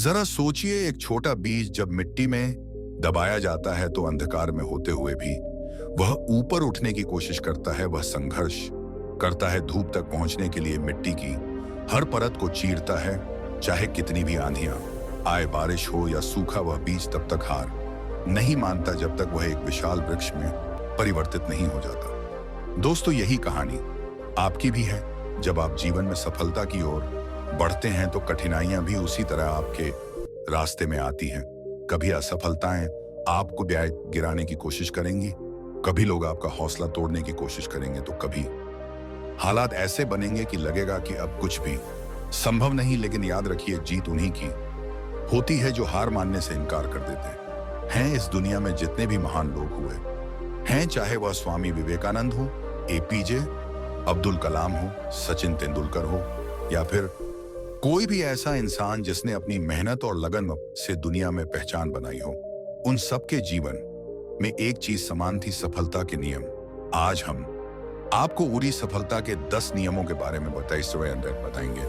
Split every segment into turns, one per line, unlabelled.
जरा सोचिए, एक छोटा बीज जब मिट्टी में दबाया जाता है तो अंधकार में होते हुए भी वह ऊपर उठने की कोशिश करता है। वह संघर्ष करता है, धूप तक पहुंचने के लिए मिट्टी की हर परत को चीरता है। चाहे कितनी भी आंधियां आए, बारिश हो या सूखा, वह बीज तब तक हार नहीं मानता जब तक वह एक विशाल वृक्ष में परिवर्तित नहीं हो जाता। दोस्तों, यही कहानी आपकी भी है। जब आप जीवन में सफलता की ओर बढ़ते हैं तो कठिनाइयां भी उसी तरह आपके रास्ते में आती हैं। कभी असफलताएं आपको गिराने की कोशिश करेंगी, कभी लोग आपका हौसला तोड़ने की कोशिश करेंगे, तो कभी हालात ऐसे बनेंगे कि लगेगा कि अब कुछ भी संभव नहीं। लेकिन याद रखिए, जीत उन्हीं की होती है जो हार मानने से इनकार कर देते हैं। इस दुनिया में जितने भी महान लोग हुए हैं, चाहे वह स्वामी विवेकानंद हो, एपीजे अब्दुल कलाम हो, सचिन तेंदुलकर हो, या फिर कोई भी ऐसा इंसान जिसने अपनी मेहनत और लगन से दुनिया में पहचान बनाई हो, उन सबके जीवन में एक चीज समान थी, सफलता के नियम। आज हम आपको उरी सफलता के 10 नियमों के बारे में बताएंगे,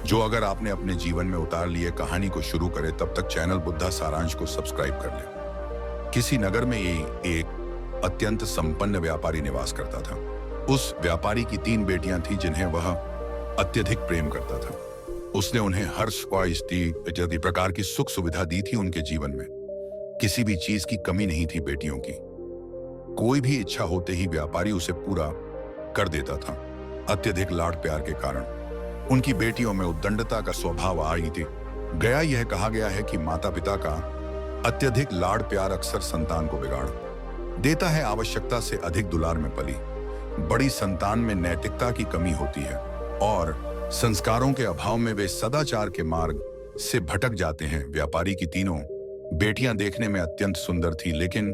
जो अगर आपने अपने जीवन में उतार लिए, कहानी को शुरू करें, तब तक चैनल बुद्धा सारांश को सब्सक्राइब कर लें। किसी नगर में एक अत्यंत संपन्न व्यापारी निवास करता था। उस व्यापारी की 3 बेटियां थीं जिन्हें वह अत्यधिक प्रेम करता था। उसने उन्हें हर इत्यादि प्रकार की सुख सुविधा दी थी। उनके जीवन में किसी भी चीज की कमी नहीं थी। बेटियों की कोई भी इच्छा होते ही व्यापारी उसे पूरा कर देता था। अत्यधिक लाड प्यार के कारण उनकी बेटियों में उद्दंडता का स्वभाव आई थी। यह कहा गया है कि माता पिता का अत्यधिक लाड प्यार अक्सर संतान को बिगाड़ देता है। आवश्यकता से अधिक दुलार में पली बड़ी संतान में नैतिकता की कमी होती है और संस्कारों के अभाव में वे सदाचार के मार्ग से भटक जाते हैं। व्यापारी की तीनों बेटियां देखने में अत्यंत सुंदर थी, लेकिन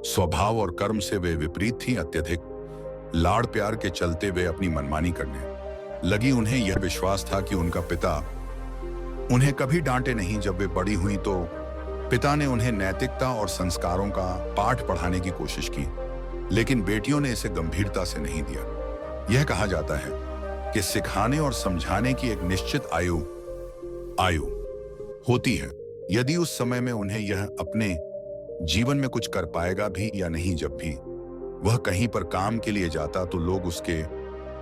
स्वभाव और कर्म से वे विपरीत थीं। अत्यधिक लाड़ प्यार के चलते वे अपनी मनमानी करने लगी। उन्हें यह विश्वास था कि उनका पिता उन्हें कभी डांटे नहीं। जब वे बड़ी हुई तो पिता ने उन्हें नैतिकता और संस्कारों का पाठ पढ़ाने की कोशिश की, लेकिन बेटियों ने इसे गंभीरता से नहीं दिया। यह कहा जाता है कि सिखाने और समझाने की एक निश्चित आयु होती है। यदि उस समय में उन्हें यह अपने जीवन में कुछ कर पाएगा भी या नहीं, जब भी वह कहीं पर काम के लिए जाता तो लोग उसके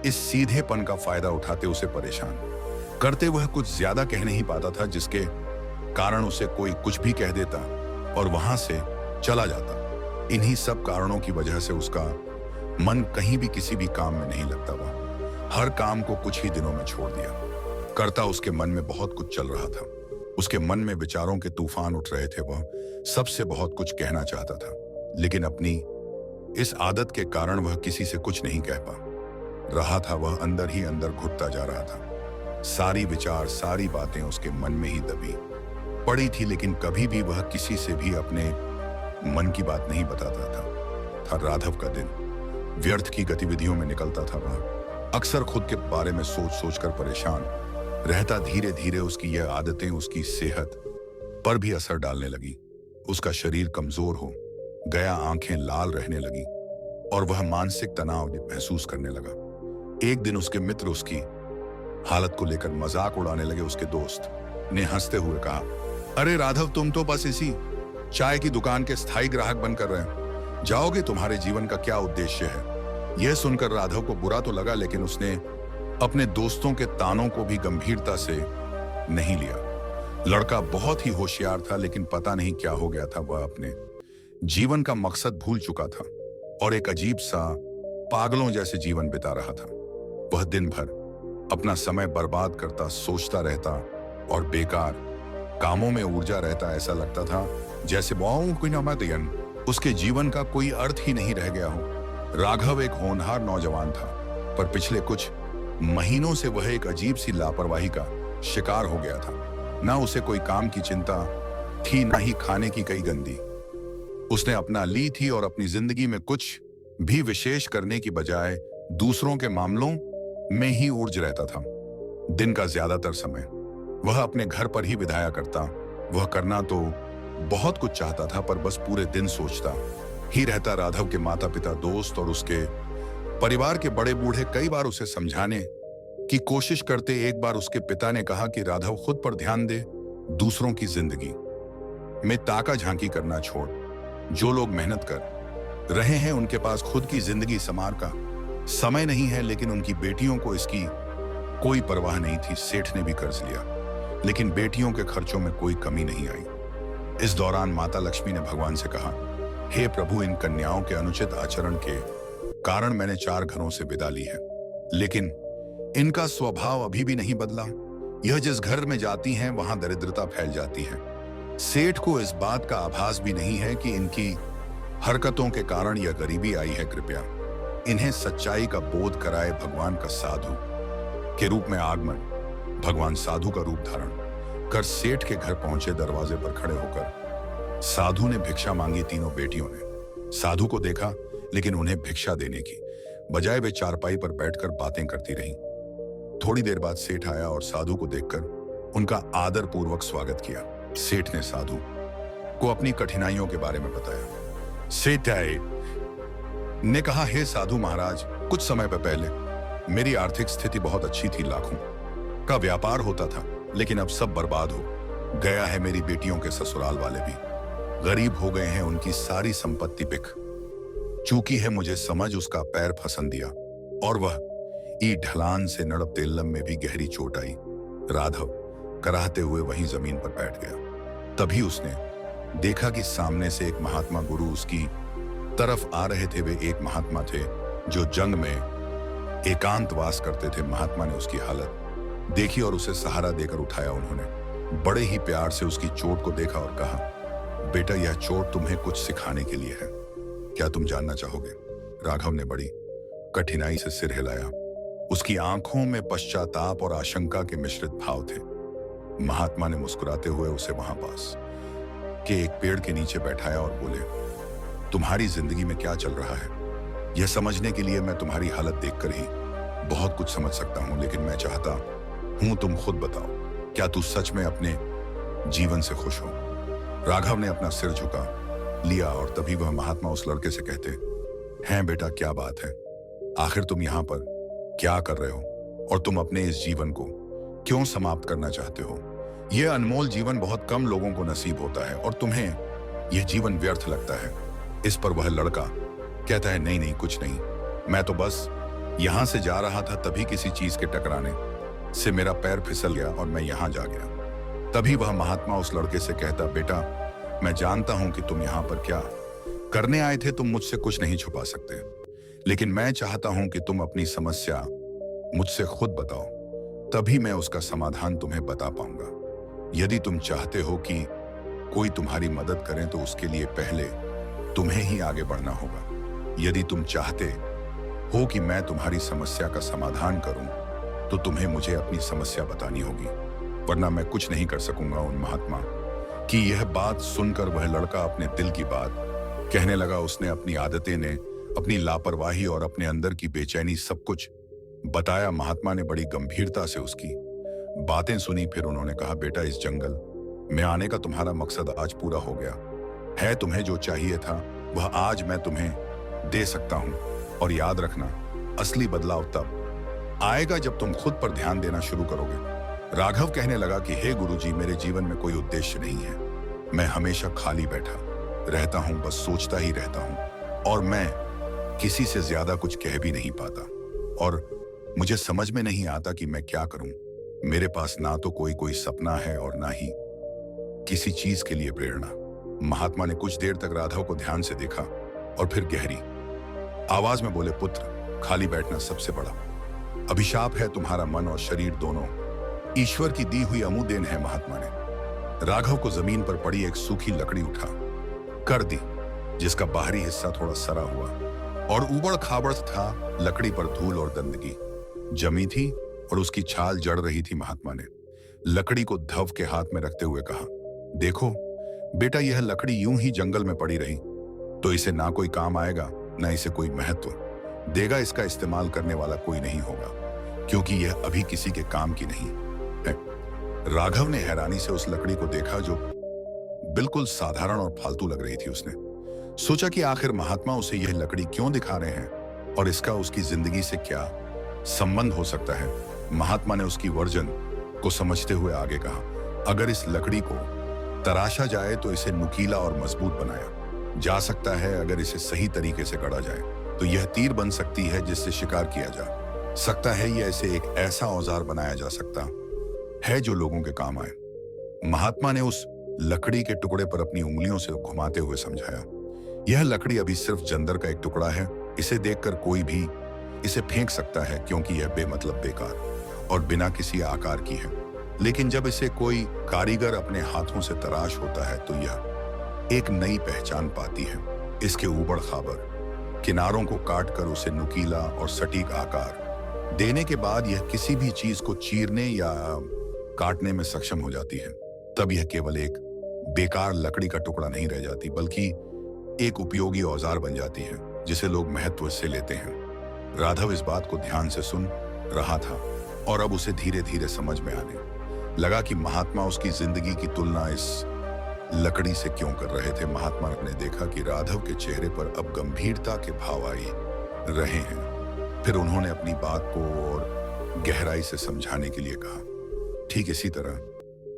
इस सीधेपन का फायदा उठाते उसे परेशान करते। वह कुछ ज्यादा कह नहीं पाता था, जिसके कारण उसे कोई कुछ भी कह देता और वहां से चला जाता। इन्हीं सब कारणों की वजह से उसका मन कहीं भी किसी भी काम में नहीं लगता। वह हर काम को कुछ ही दिनों में छोड़ दिया करता। उसके मन में बहुत कुछ चल रहा था। उसके मन में विचारों के तूफान उठ रहे थे। वह सबसे बहुत कुछ कहना चाहता था, लेकिन अपनी इस आदत के कारण वह किसी से कुछ नहीं कह पा रहा था। वह अंदर ही अंदर घुटता जा रहा था। सारी विचार, सारी बातें उसके मन में ही दबी पड़ी थी, लेकिन कभी भी वह किसी से भी अपने मन की बात नहीं बताता था। राघव का दिन व्यर्थ की गतिविधियों में निकलता था। वह अक्सर खुद के बारे में सोच सोचकर परेशान रहता। धीरे धीरे उसकी यह आदतें उसकी सेहत पर भी असर डालने लगी। उसका शरीर कमजोर हो गया, आंखें लाल रहने लगी और वह मानसिक तनाव महसूस करने लगा। एक दिन उसके मित्र उसकी हालत को लेकर मजाक उड़ाने लगे। उसके दोस्त ने हंसते हुए कहा, अरे राघव, तुम तो बस इसी चाय की दुकान के स्थायी ग्राहक बनकर रहे जाओगे। तुम्हारे जीवन का क्या उद्देश्य है? यह सुनकर राघव को बुरा तो लगा, लेकिन उसने अपने दोस्तों के तानों को भी गंभीरता से नहीं लिया। लड़का बहुत ही होशियार था, लेकिन पता नहीं क्या हो गया था। वह अपने जीवन का मकसद भूल चुका था और एक अजीब सा पागलों जैसे जीवन बिता रहा था। वह दिन भर अपना समय बर्बाद करता, सोचता रहता और बेकार कामों में ऊर्जा रहता। ऐसा लगता था जैसे उसके जीवन का कोई अर्थ ही नहीं रह गया हो। राघव एक होनहार नौजवान था, पर पिछले कुछ महीनों से वह एक अजीब सी लापरवाही का शिकार हो गया था। ना उसे कोई काम की चिंता थी, ना ही खाने की कई गंदी उसने अपना ली थी, और अपनी जिंदगी में कुछ भी विशेष करने की बजाय दूसरों के मामलों में ही उलझ रहता था। दिन का ज्यादातर समय वह अपने घर पर ही बिताया करता। वह करना तो बहुत कुछ चाहता था, पर बस पूरे दिन सोचता ही रहता। राघव के माता पिता, दोस्त और उसके परिवार के बड़े बूढ़े कई बार उसे समझाने की कोशिश करते। एक बार उसके पिता ने कहा कि राघव खुद पर ध्यान दे, दूसरों की जिंदगी में ताका झांकी करना छोड़, जो लोग मेहनत कर रहे हैं उनके पास खुद की जिंदगी संवार का समय नहीं है, लेकिन उनकी बेटियों को इसकी कोई परवाह नहीं थी। सेठ ने भी कर्ज लिया, लेकिन बेटियों के खर्चों में कोई कमी नहीं आई। इस दौरान माता लक्ष्मी ने भगवान से कहा, हे प्रभु, इन कन्याओं के अनुचित आचरण के कारण मैंने 4 घरों से विदा ली है, लेकिन इनका स्वभाव अभी भी नहीं बदला। यह जिस घर में जाती हैं वहां दरिद्रता फैल जाती है। सेठ को इस बात का आभास भी नहीं है कि इनकी हरकतों के कारण यह गरीबी आई है। कृपया इन्हें सच्चाई का बोध कराए। भगवान का साधु के रूप में आगमन। भगवान साधु का रूप धारण कर सेठ के घर पहुंचे। दरवाजे पर खड़े होकर साधु ने भिक्षा मांगी। तीनों बेटियों ने साधु को देखा, लेकिन उन्हें भिक्षा देने की बजाय वे चारपाई पर बैठकर बातें करती रहीं। थोड़ी देर बाद सेठ आया और साधु को देखकर उनका आदर पूर्वक स्वागत किया। सेठ ने साधु को अपनी कठिनाइयों के बारे में बताया। सेठ ने कहा, हे साधु महाराज, कुछ समय पहले मेरी आर्थिक स्थिति बहुत अच्छी थी, लाखों का व्यापार होता था, लेकिन अब सब बर्बाद हो गया है। मेरी बेटियों के ससुराल वाले भी गरीब हो गए हैं, उनकी सारी संपत्ति बिक चूकी है। मुझे समझ उसका पैर फसन दिया और वह ढलान से नड़प तेलम में भी गहरी चोट आई। राघव कराहते हुए वहीं जमीन पर बैठ गया। तभी उसने देखा कि सामने से एक महात्मा गुरु उसकी तरफ आ रहे थे। वे एक महात्मा थे जो जंग में एकांतवास करते थे। महात्मा ने उसकी हालत देखी और उसे सहारा देकर उठाया। उन्होंने बड़े ही प्यार से उसकी चोट को देखा और कहा, बेटा, यह चोट तुम्हें कुछ सिखाने के लिए है, क्या तुम जानना चाहोगे? राघव ने बड़ी कठिनाई से सिर हिलाया। उसकी आंखों में पश्चाताप और आशंका के मिश्रित भाव थे। महात्मा ने मुस्कुराते हुए उसे वहां पास के एक पेड़ के नीचे बैठाया और बोले, तुम्हारी जिंदगी में क्या चल रहा है, यह समझने के लिए मैं तुम्हारी हालत देखकर ही बहुत कुछ समझ सकता हूं, लेकिन मैं चाहता हूं तुम खुद बताओ, क्या तू सच में अपने जीवन से खुश हो? राघव ने अपना सिर झुका लिया और तभी वह महात्मा उस लड़के से कहते हैं, बेटा, क्या बात है? आखिर तुम यहां पर क्या कर रहे हो और तुम अपने इस जीवन को क्यों समाप्त करना चाहते हो? यह अनमोल जीवन बहुत कम लोगों को नसीब होता है और तुम्हें यह जीवन व्यर्थ लगता है। इस पर वह लड़का कहता है, नहीं नहीं, कुछ नहीं, मैं तो बस यहां से जा रहा था, तभी किसी चीज के टकराने से मेरा पैर फिसल गया और मैं यहां जा गया। तभी वह महात्मा उस लड़के से कहता, बेटा, मैं जानता हूं कि तुम यहां पर क्या करने आए थे, तुम मुझसे कुछ नहीं छुपा सकते, लेकिन मैं चाहता हूं कि तुम अपनी समस्या मुझसे खुद बताओ, तभी मैं उसका समाधान तुम्हें बता पाऊंगा। यदि तुम चाहते हो कि कोई तुम्हारी मदद करे तो उसके लिए पहले तुम्हें ही आगे बढ़ना होगा। यदि तुम चाहते हो कि मैं तुम्हारी समस्या का समाधान करूं तो तुम्हें मुझे अपनी समस्या बतानी होगी, वरना मैं कुछ नहीं कर सकूंगा। उन महात्मा की यह बात सुनकर वह लड़का अपने दिल की बात कहने लगा। उसने अपनी आदतें ने, अपनी लापरवाही और अपने अंदर की बेचैनी सब कुछ बताया। महात्मा ने बड़ी गंभीरता से उसकी बातें सुनी। फिर उन्होंने कहा, बेटा, इस जंगल में आने का तुम्हारा मकसद आज पूरा हो गया है। तुम्हें जो चाहिए था वह आज मैं तुम्हें दे सकता हूं, और याद रखना, असली बदलाव तब आएगा जब तुम खुद पर ध्यान देना शुरू करोगे। राघव कहने लगा कि हे गुरुजी, मेरे जीवन में कोई उद्देश्य नहीं है, मैं हमेशा खाली बैठा रहता हूं, बस सोचता ही रहता हूं, और मैं किसी से ज्यादा कुछ कह भी नहीं पाता, और मुझे समझ में नहीं आता कि मैं क्या करूं। मेरे पास ना तो कोई सपना है और ना ही किसी चीज के लिए प्रेरणा। महात्मा ने कुछ देर तक राघव को ध्यान से देखा और फिर गहरी आवाज में बोले, पुत्र, खाली बैठना सबसे बड़ा अभिशाप है। तुम्हारा मन और शरीर दोनों ईश्वर की दी हुई अमूल्य देन है। महात्मा ने राघव को जमीन पर पड़ी एक सूखी लकड़ी उठा कर दी, जिसका बाहरी हिस्सा थोड़ा सड़ा हुआ और उबड़ खाबड़ था। लकड़ी पर धूल और गंदगी जमी थी और उसकी छाल जड़ रही थी। महात्मा ने लकड़ी को धव के हाथ में रखते हुए कहा, देखो बेटा, यह लकड़ी यूं ही जंगल में पड़ी रही तो इसे ना कोई काम आएगा, ना इसे कोई महत्व देगा। इसका इस्तेमाल करने वाला कोई नहीं होगा, क्योंकि यह अभी किसी के काम की नहीं है। राघव ने हैरानी से उस लकड़ी को देखा जो बिल्कुल साधारण और फालतू लग रही थी। उसने सोचा कि आखिर महात्मा उसे यह लकड़ी क्यों दिखा रहे हैं और इसका उसकी जिंदगी से क्या संबंध हो सकता है। महात्मा ने उसकी वर्जन को समझते हुए आगे कहा, अगर इस लकड़ी को तराशा जाए तो इसे नुकीला और मजबूत बनाया जा सकता है। अगर इसे सही तरीके से गढ़ा जाए तो यह तीर बन सकती है जिससे शिकार किया जा सकता है, या इसे एक ऐसा औजार बनाया जा सकता है जो लोगों के काम आए। महात्मा ने उस लकड़ी के टुकड़े पर अपनी उंगलियों से घुमाते हुए समझाया, यह लकड़ी अभी सिर्फ जंदर का एक टुकड़ा है। इसे देखकर कोई भी इसे फेंक सकता है क्योंकि यह बेमतलब, बेकार और बिना किसी आकार की है। लेकिन जब इसे कोई कारीगर अपने हाथों से तराश होता है तो यह एक नई पहचान पाती है। इसके ऊबड़ खाबड़ किनारों को काटकर उसे नुकीला और सटीक आकार देने के बाद यह किसी भी चीज को चीरने या काटने में सक्षम हो जाती है। तब यह केवल एक बेकार लकड़ी का टुकड़ा नहीं रह जाती, बल्कि एक उपयोगी औजार बन जाती है जिसे लोग महत्व से लेते हैं। राघव इस बात को ध्यान से सुन रहा था और अब उसे धीरे धीरे समझ में आने लगा कि महात्मा उसकी जिंदगी की तुलना इस लकड़ी से क्यों कर रहे थे। महात्मा ने देखा कि राघव के चेहरे पर अब गंभीरता के भाव आए रहे हैं। फिर उन्होंने अपनी बात को और गहराई से समझाने के लिए कहा, ठीक इसी तरह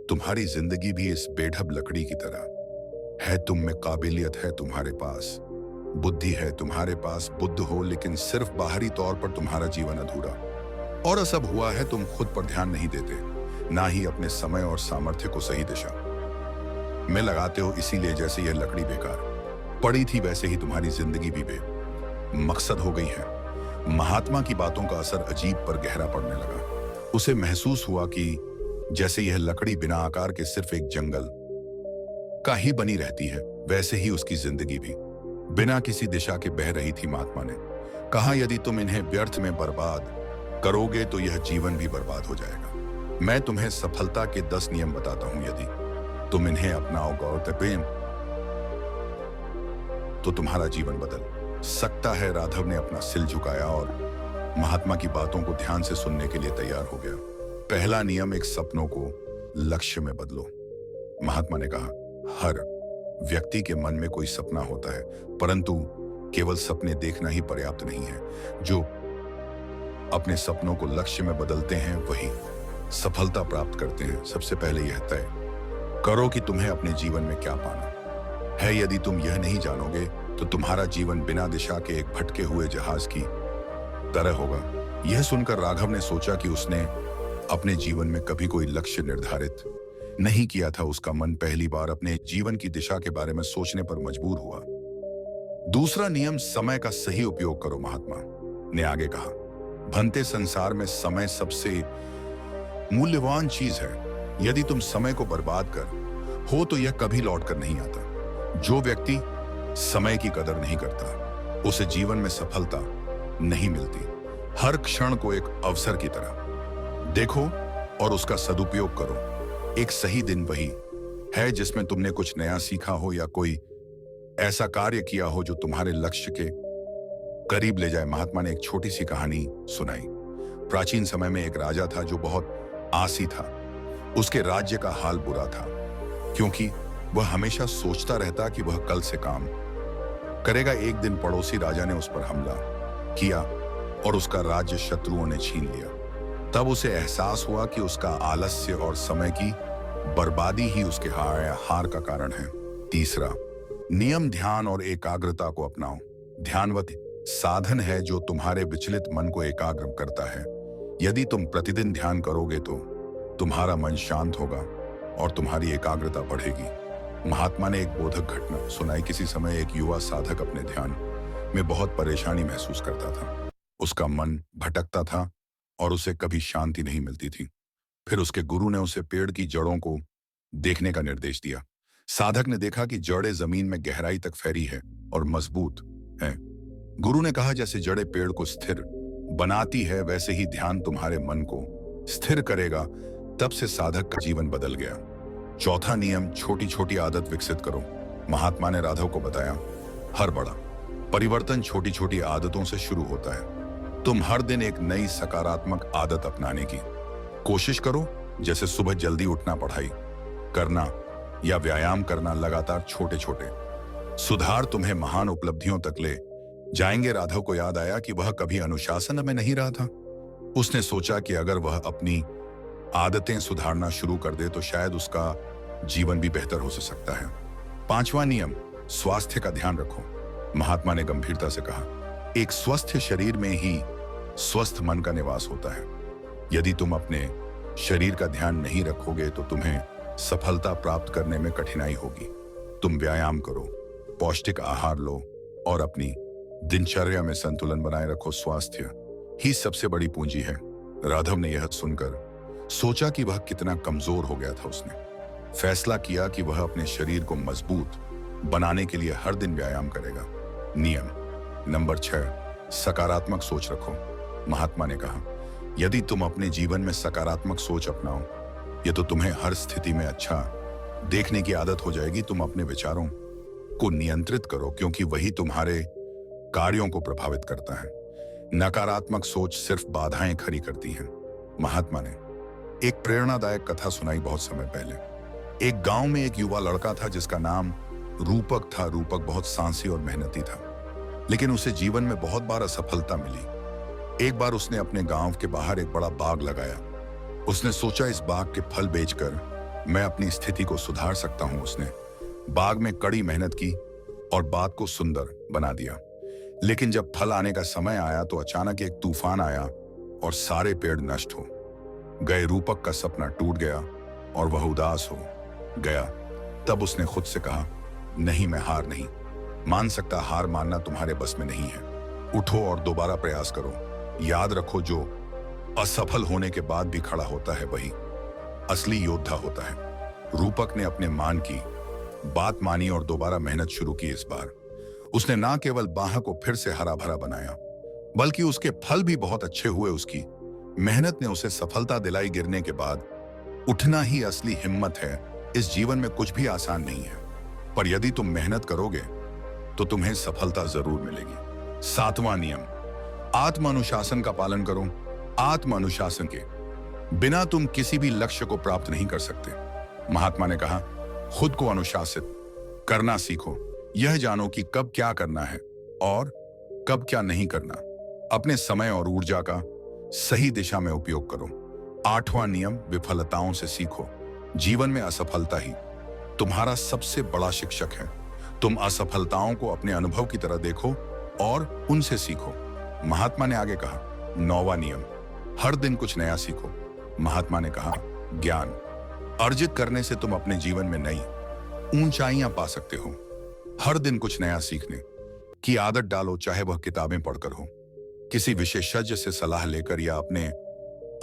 तुम्हारी जिंदगी भी इस बेढब लकड़ी की तरह है। तुम में काबिलियत है, तुम्हारे पास बुद्धि है, तुम्हारे पास बुद्ध हो, लेकिन सिर्फ बाहरी तौर पर तुम्हारा जीवन अधूरा और असब हुआ है। तुम खुद पर ध्यान नहीं देते, ना ही अपने समय और सामर्थ्य को सही दिशा में लगाते हो। इसीलिए जैसे यह लकड़ी बेकार पड़ी थी वैसे ही तुम्हारी जिंदगी भी मकसद हो गई है। महात्मा की बातों का असर अजीब पर गहरा पड़ने लगा। उसे महसूस हुआ कि जैसे यह लकड़ी बिना आकार के सिर्फ एक जंगल का ही बनी रहती है, वैसे ही उसकी जिंदगी भी बिना किसी दिशा के बह रही थी। महात्मा ने कहा, यदि तुम इन्हें व्यर्थ में बर्बाद करोगे तो यह जीवन भी बर्बाद हो जाएगा। मैं तुम्हें सफलता के 10 नियम बताता हूं। यदि तुम इन्हें अपनाओगे तो तुम्हारा जीवन बदल सकता है। राघव ने अपना सिर झुकाया और महात्मा की बातों को ध्यान से सुनने के लिए तैयार हो गया। पहला नियम, एक सपनों को लक्ष्य में बदलो। महात्मा ने कहा, हर व्यक्ति के मन में कोई सपना होता है, परंतु केवल सपने देखना ही पर्याप्त नहीं है। जो अपने सपनों को लक्ष्य में बदलते हैं वही सफलता प्राप्त करते हैं। सबसे पहले यह तय करो कि तुम्हें अपने जीवन में क्या पाना है। यदि तुम यह नहीं जानोगे तो तुम्हारा जीवन बिना दिशा के एक भटके हुए जहाज की तरह होगा। यह सुनकर राघव ने सोचा कि उसने अपने जीवन में कभी कोई लक्ष्य निर्धारित नहीं किया था। उसका मन पहली बार अपने जीवन की दिशा के बारे में सोचने पर मजबूर हुआ। दूसरा नियम, समय का सही उपयोग करो। महात्मा ने आगे कहा, बनते संसार में समय सबसे मूल्यवान चीज है। यदि तुम समय को बर्बाद कर हो तो यह कभी लौट कर नहीं आता। जो व्यक्ति समय की कदर नहीं करता उसे जीवन में सफलता नहीं मिलती। हर क्षण को एक अवसर की तरह देखो और उसका सदुपयोग करो। एक सही दिन वही है जिसमें तुमने कुछ नया सीखा हो या कोई ऐसा कार्य किया हो जो तुम्हारे लक्ष्य के करीब ले जाए। महात्मा ने एक छोटी सी कहानी सुनाई। प्राचीन समय में एक राजा था जो बहुत आसी था। उसके राज्य का हाल बुरा था क्योंकि वह हमेशा सोचता रहता कि वह कल से काम करेगा। एक दिन पड़ोसी राजा ने उस पर हमला किया और उसका राज्य शत्रुओं ने छीन लिया। तब उसे एहसास हुआ कि उसका आलस्य और समय की बर्बादी ही उसके हार का कारण है। तीसरा नियम, ध्यान और एकाग्रता को अपनाओ। ध्यानवत साधन है जो तुम्हारे विचलित मन को एकाग्र करता है। यदि तुम प्रतिदिन ध्यान करोगे तो तुम्हारा मन शांत होगा और तुम्हारी एकाग्रता बढ़ेगी। महात्मा ने एक बोधक घटना सुनाई। किसी समय एक युवा साधक अपने ध्यान में बहुत परेशानी महसूस करता था। उसका मन भटकता था और उसे कभी शांति नहीं मिलती थी। फिर उसके गुरु ने उसे पेड़ की जड़ों को देखने का निर्देश दिया। साधक ने देखा कि जड़ें जमीन में गहराई तक फैली है और मजबूत है। गुरु ने कहा, जैसे जड़ें पेड़ को स्थिर बनाती है वैसे ही ध्यान तुम्हारे मन को स्थिर करेगा। तब से साधक का जीवन बदल गया। चौथा नियम, छोटी छोटी आदत विकसित करो। महात्मा ने राघव को बताया, हर बड़ा परिवर्तन छोटी छोटी आदतों से शुरू होता है। तुम हर दिन एक नई सकारात्मक आदत अपनाने की कोशिश करो, जैसे सुबह जल्दी उठना, पढ़ाई करना या व्यायाम करना। लगातार छोटे छोटे सुधार तुम्हें महान उपलब्धियों तक ले जाएंगे। राघव को याद आया कि वह कभी अनुशासन में नहीं रहा था। उसने सोचा कि अगर वह अपनी आदतें सुधारना शुरू कर दे तो शायद उसका जीवन भी बेहतर हो सकता है। 5वां नियम, स्वास्थ्य का ध्यान रखो। महात्मा ने गंभीरता से कहा, एक स्वस्थ शरीर में ही स्वस्थ मन का निवास होता है। यदि तुम अपने शरीर का ध्यान नहीं रखोगे तो तुम्हें सफलता प्राप्त करने में कठिनाई होगी। तुम व्यायाम करो, पौष्टिक आहार लो और अपनी दिनचर्या में संतुलन बनाए रखो। स्वास्थ्य ही सबसे बड़ी पूंजी है। राघव ने यह सुनकर सोचा कि वह कितना कमजोर हो गया था। उसने फैसला किया कि वह अपने शरीर को मजबूत बनाने के लिए हर दिन व्यायाम करेगा। नियम नंबर 6, सकारात्मक सोच रखो। महात्मा ने कहा, यदि तुम अपने जीवन में सकारात्मक सोच अपनाओ, ये तो तुम्हें हर स्थिति में अच्छा देखने की आदत हो जाएगी। तुम अपने विचारों को नियंत्रित करो क्योंकि वही तुम्हारे कार्यों को प्रभावित करता है। नकारात्मक सोच सिर्फ बाधाएं खड़ी करती हैं। महात्मा ने एक प्रेरणादायक कथा सुनाई बहुत समय पहले। एक गांव में एक युवा लड़का था जिसका नाम रूपक था। रूपक बहुत साहसी और मेहनती था, लेकिन उसे जीवन में बहुत बार असफलता मिली। एक बार उसने अपने गांव के बाहर एक बड़ा बाग लगाया। उसने सोचा, इस बाग के फल बेचकर मैं अपनी स्थिति को सुधार सकता हूं। उसने बाग में कड़ी मेहनत की और बाग को सुंदर बना दिया। लेकिन जब फल आने का समय आया तो अचानक एक तूफान आया और सारे पेड़ नष्ट हो गए। रूपक का सपना टूट गया और वह उदास हो गया। तब उसने खुद से कहा, नहीं, मैं हार नहीं मान सकता। हार मानना तुम्हारे बस में नहीं है। उठो और दोबारा प्रयास करो। याद रखो, जो असफल होने के बाद भी खड़ा होता है वही असली योद्धा होता है। रूपक ने अपने मान की बात मानी और दोबारा मेहनत शुरू की। इस बार उसने ना केवल बाह को फिर से हरा भरा बनाया, बल्कि उसके फल भी बहुत अच्छे हुए। उसकी मेहनत ने उसे सफलता दिलाई। गिरने के बाद उठना ही असली हिम्मत है। इस जीवन में कुछ भी आसान नहीं है, पर यदि तुम मेहनत करोगे तो तुम्हें सफलता जरूर मिलेगी। 7वां नियम, आत्म अनुशासन का पालन करो। आत्म अनुशासन के बिना तुम किसी भी लक्ष्य को प्राप्त नहीं कर सकते। महात्मा ने कहा, खुद को अनुशासित करना सीखो। यह जानो कि कब क्या करना है और कब क्या नहीं करना। अपने समय और ऊर्जा का सही दिशा में उपयोग करो। 8वां नियम, विफलताओं से सीखो। जीवन में असफलता ही तुम्हारा सबसे बड़ा शिक्षक है। तुम असफलताओं को अपने अनुभव की तरह देखो और उनसे सीखो। महात्मा ने आगे कहा, 9वां नियम, हर दिन कुछ नया सीखो। महात्मा ने कहा, ज्ञान अर्जित करने से तुम अपने जीवन में नई ऊंचाइयां पा सकते हो। हर दिन कुछ नया सीखने की आदत डालो, चाहे वह किताबें पढ़कर हो, किसी विशेषज्ञ से सलाह लेकर या अपने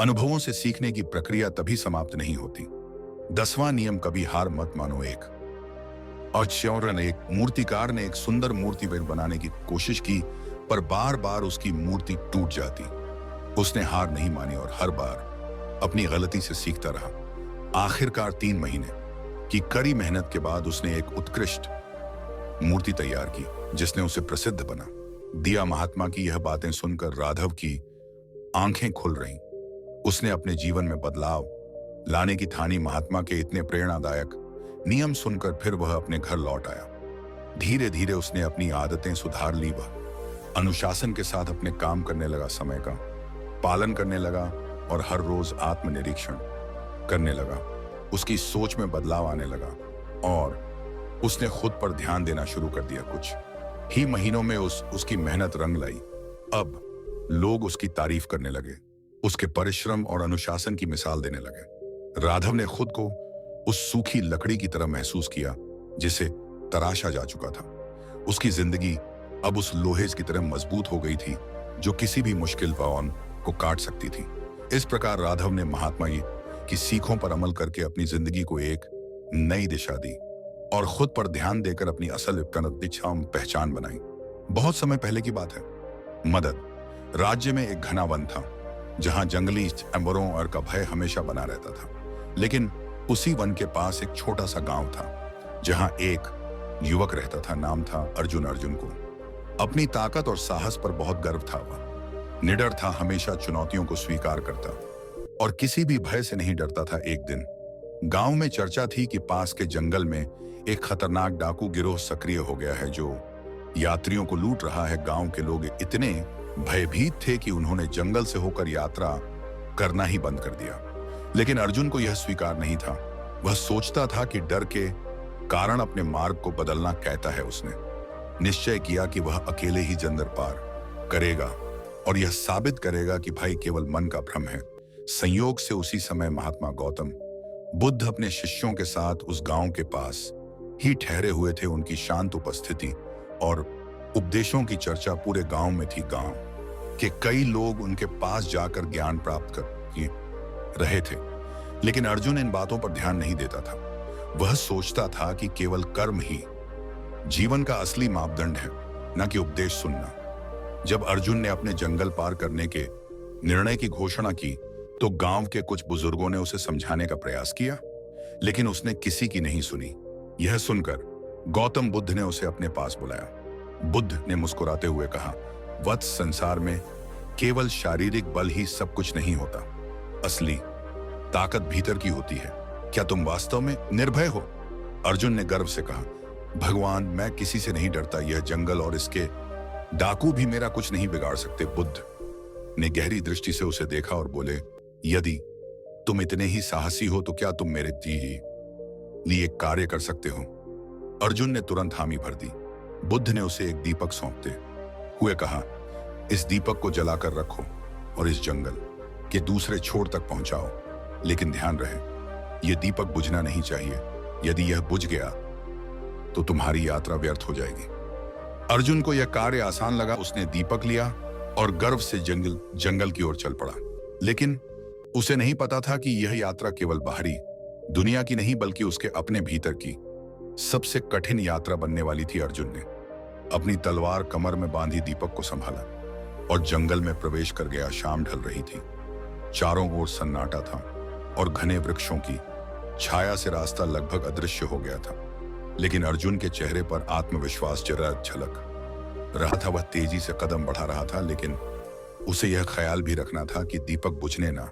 अनुभवों से। सीखने की प्रक्रिया तभी समाप्त नहीं होती। 10वां नियम, कभी हार मत मानो। एक मूर्तिकार ने एक सुंदर मूर्ति बनाने की कोशिश की, पर बार बार उसकी मूर्ति टूट जाती। उसने हार नहीं मानी और हर बार अपनी गलती से सीखता रहा। आखिरकार 3 महीने की कड़ी मेहनत के बाद उसने एक उत्कृष्ट मूर्ति तैयार की जिसने उसे प्रसिद्ध बना दिया। महात्मा की यह बातें सुनकर राघव की आंखें खुल रहीं। उसने अपने जीवन में बदलाव लाने की ठानी। महात्मा के इतने प्रेरणादायक नियम सुनकर फिर वह अपने घर लौट आया। धीरे धीरे उसने अपनी आदतें सुधार ली। वह अनुशासन के साथ अपने काम करने लगा, समय का पालन करने लगा और हर रोज आत्मनिरीक्षण करने लगा। उसकी सोच में बदलाव आने लगा और उसने खुद पर ध्यान देना शुरू कर दिया। कुछ ही महीनों में उसकी मेहनत रंग लाई। अब लोग उसकी तारीफ करने लगे, उसके परिश्रम और अनुशासन की मिसाल देने लगे। राघव ने खुद को उस सूखी लकड़ी की तरह महसूस किया जिसे तराशा जा चुका था। उसकी जिंदगी अब उस लोहे की तरह मजबूत हो गई थी जो किसी भी मुश्किल पवन को काट सकती थी। इस प्रकार राघव ने महात्मा की सीखों पर अमल करके अपनी जिंदगी को एक नई दिशा दी और खुद पर ध्यान देकर अपनी असल पहचान बनाई। बहुत समय पहले की बात है। मदद राज्य में एक घना वन था जहां जंगली जानवरों और का भय हमेशा बना रहता था। लेकिन उसी वन के पास एक छोटा सा गांव था जहां एक युवक रहता था। नाम था अर्जुन। अर्जुन को अपनी ताकत और साहस पर बहुत गर्व था। वह निडर था, हमेशा चुनौतियों को स्वीकार करता और किसी भी भय से नहीं डरता था। एक दिन गांव में चर्चा थी कि पास के जंगल में एक खतरनाक डाकू गिरोह सक्रिय हो गया है जो यात्रियों को लूट रहा है। गांव के लोग इतने भयभीत थे कि उन्होंने जंगल से होकर यात्रा करना ही बंद कर दिया। लेकिन अर्जुन को यह स्वीकार नहीं था। वह सोचता था कि डर के कारण अपने मार्ग को बदलना कहता है। उसने निश्चय किया कि वह अकेले ही जंदर पार करेगा और यह साबित करेगा कि भाई केवल मन का भ्रम है। संयोग से उसी समय महात्मा गौतम बुद्ध अपने शिष्यों के साथ उस गांव के पास ही ठहरे हुए थे। उनकी शांत उपस्थिति और उपदेशों की चर्चा पूरे गांव में थी। गांव के कई लोग उनके पास जाकर ज्ञान प्राप्त कर रहे थे, लेकिन अर्जुन इन बातों पर ध्यान नहीं देता था। वह सोचता था कि केवल कर्म ही जीवन का असली मापदंड है, न कि उपदेश सुनना। जब अर्जुन ने अपने जंगल पार करने के निर्णय की घोषणा की तो गांव के कुछ बुजुर्गों ने उसे समझाने का प्रयास किया, लेकिन उसने किसी की नहीं सुनी। यह सुनकर गौतम बुद्ध ने उसे अपने पास बुलाया। बुद्ध ने मुस्कुराते हुए कहा, वत्स, संसार में केवल शारीरिक बल ही सब कुछ नहीं होता। असली ताकत भीतर की होती है। क्या तुम वास्तव में निर्भय हो? अर्जुन ने गर्व से कहा, भगवान, मैं किसी से नहीं डरता। यह जंगल और इसके डाकू भी मेरा कुछ नहीं बिगाड़ सकते। बुद्ध ने गहरी दृष्टि से उसे देखा और बोले, यदि तुम इतने ही साहसी हो तो क्या तुम मेरे लिए कार्य कर सकते हो? अर्जुन ने तुरंत हामी भर दी। बुद्ध ने उसे एक दीपक सौंपते हुए कहा, इस दीपक को जलाकर रखो और इस जंगल के दूसरे छोर तक पहुंचाओ। लेकिन ध्यान रहे, यह दीपक बुझना नहीं चाहिए। यदि यह बुझ गया तो तुम्हारी यात्रा व्यर्थ हो जाएगी। अर्जुन को यह कार्य आसान लगा। उसने दीपक लिया और गर्व से जंगल की ओर चल पड़ा। लेकिन उसे नहीं पता था कि यह यात्रा केवल बाहरी दुनिया की नहीं, बल्कि उसके अपने भीतर की सबसे कठिन यात्रा बनने वाली थी। अर्जुन ने अपनी तलवार कमर में बांधी दीपक को संभाला और जंगल में प्रवेश कर गया। शाम ढल रही थी। चारों ओर सन्नाटा था और घने वृक्षों की छाया से रास्ता लगभग अदृश्य हो गया था। लेकिन अर्जुन के चेहरे पर आत्मविश्वास जरा झलक रहा था। वह तेजी से कदम बढ़ा रहा था, लेकिन उसे यह ख्याल भी रखना था कि दीपक बुझने ना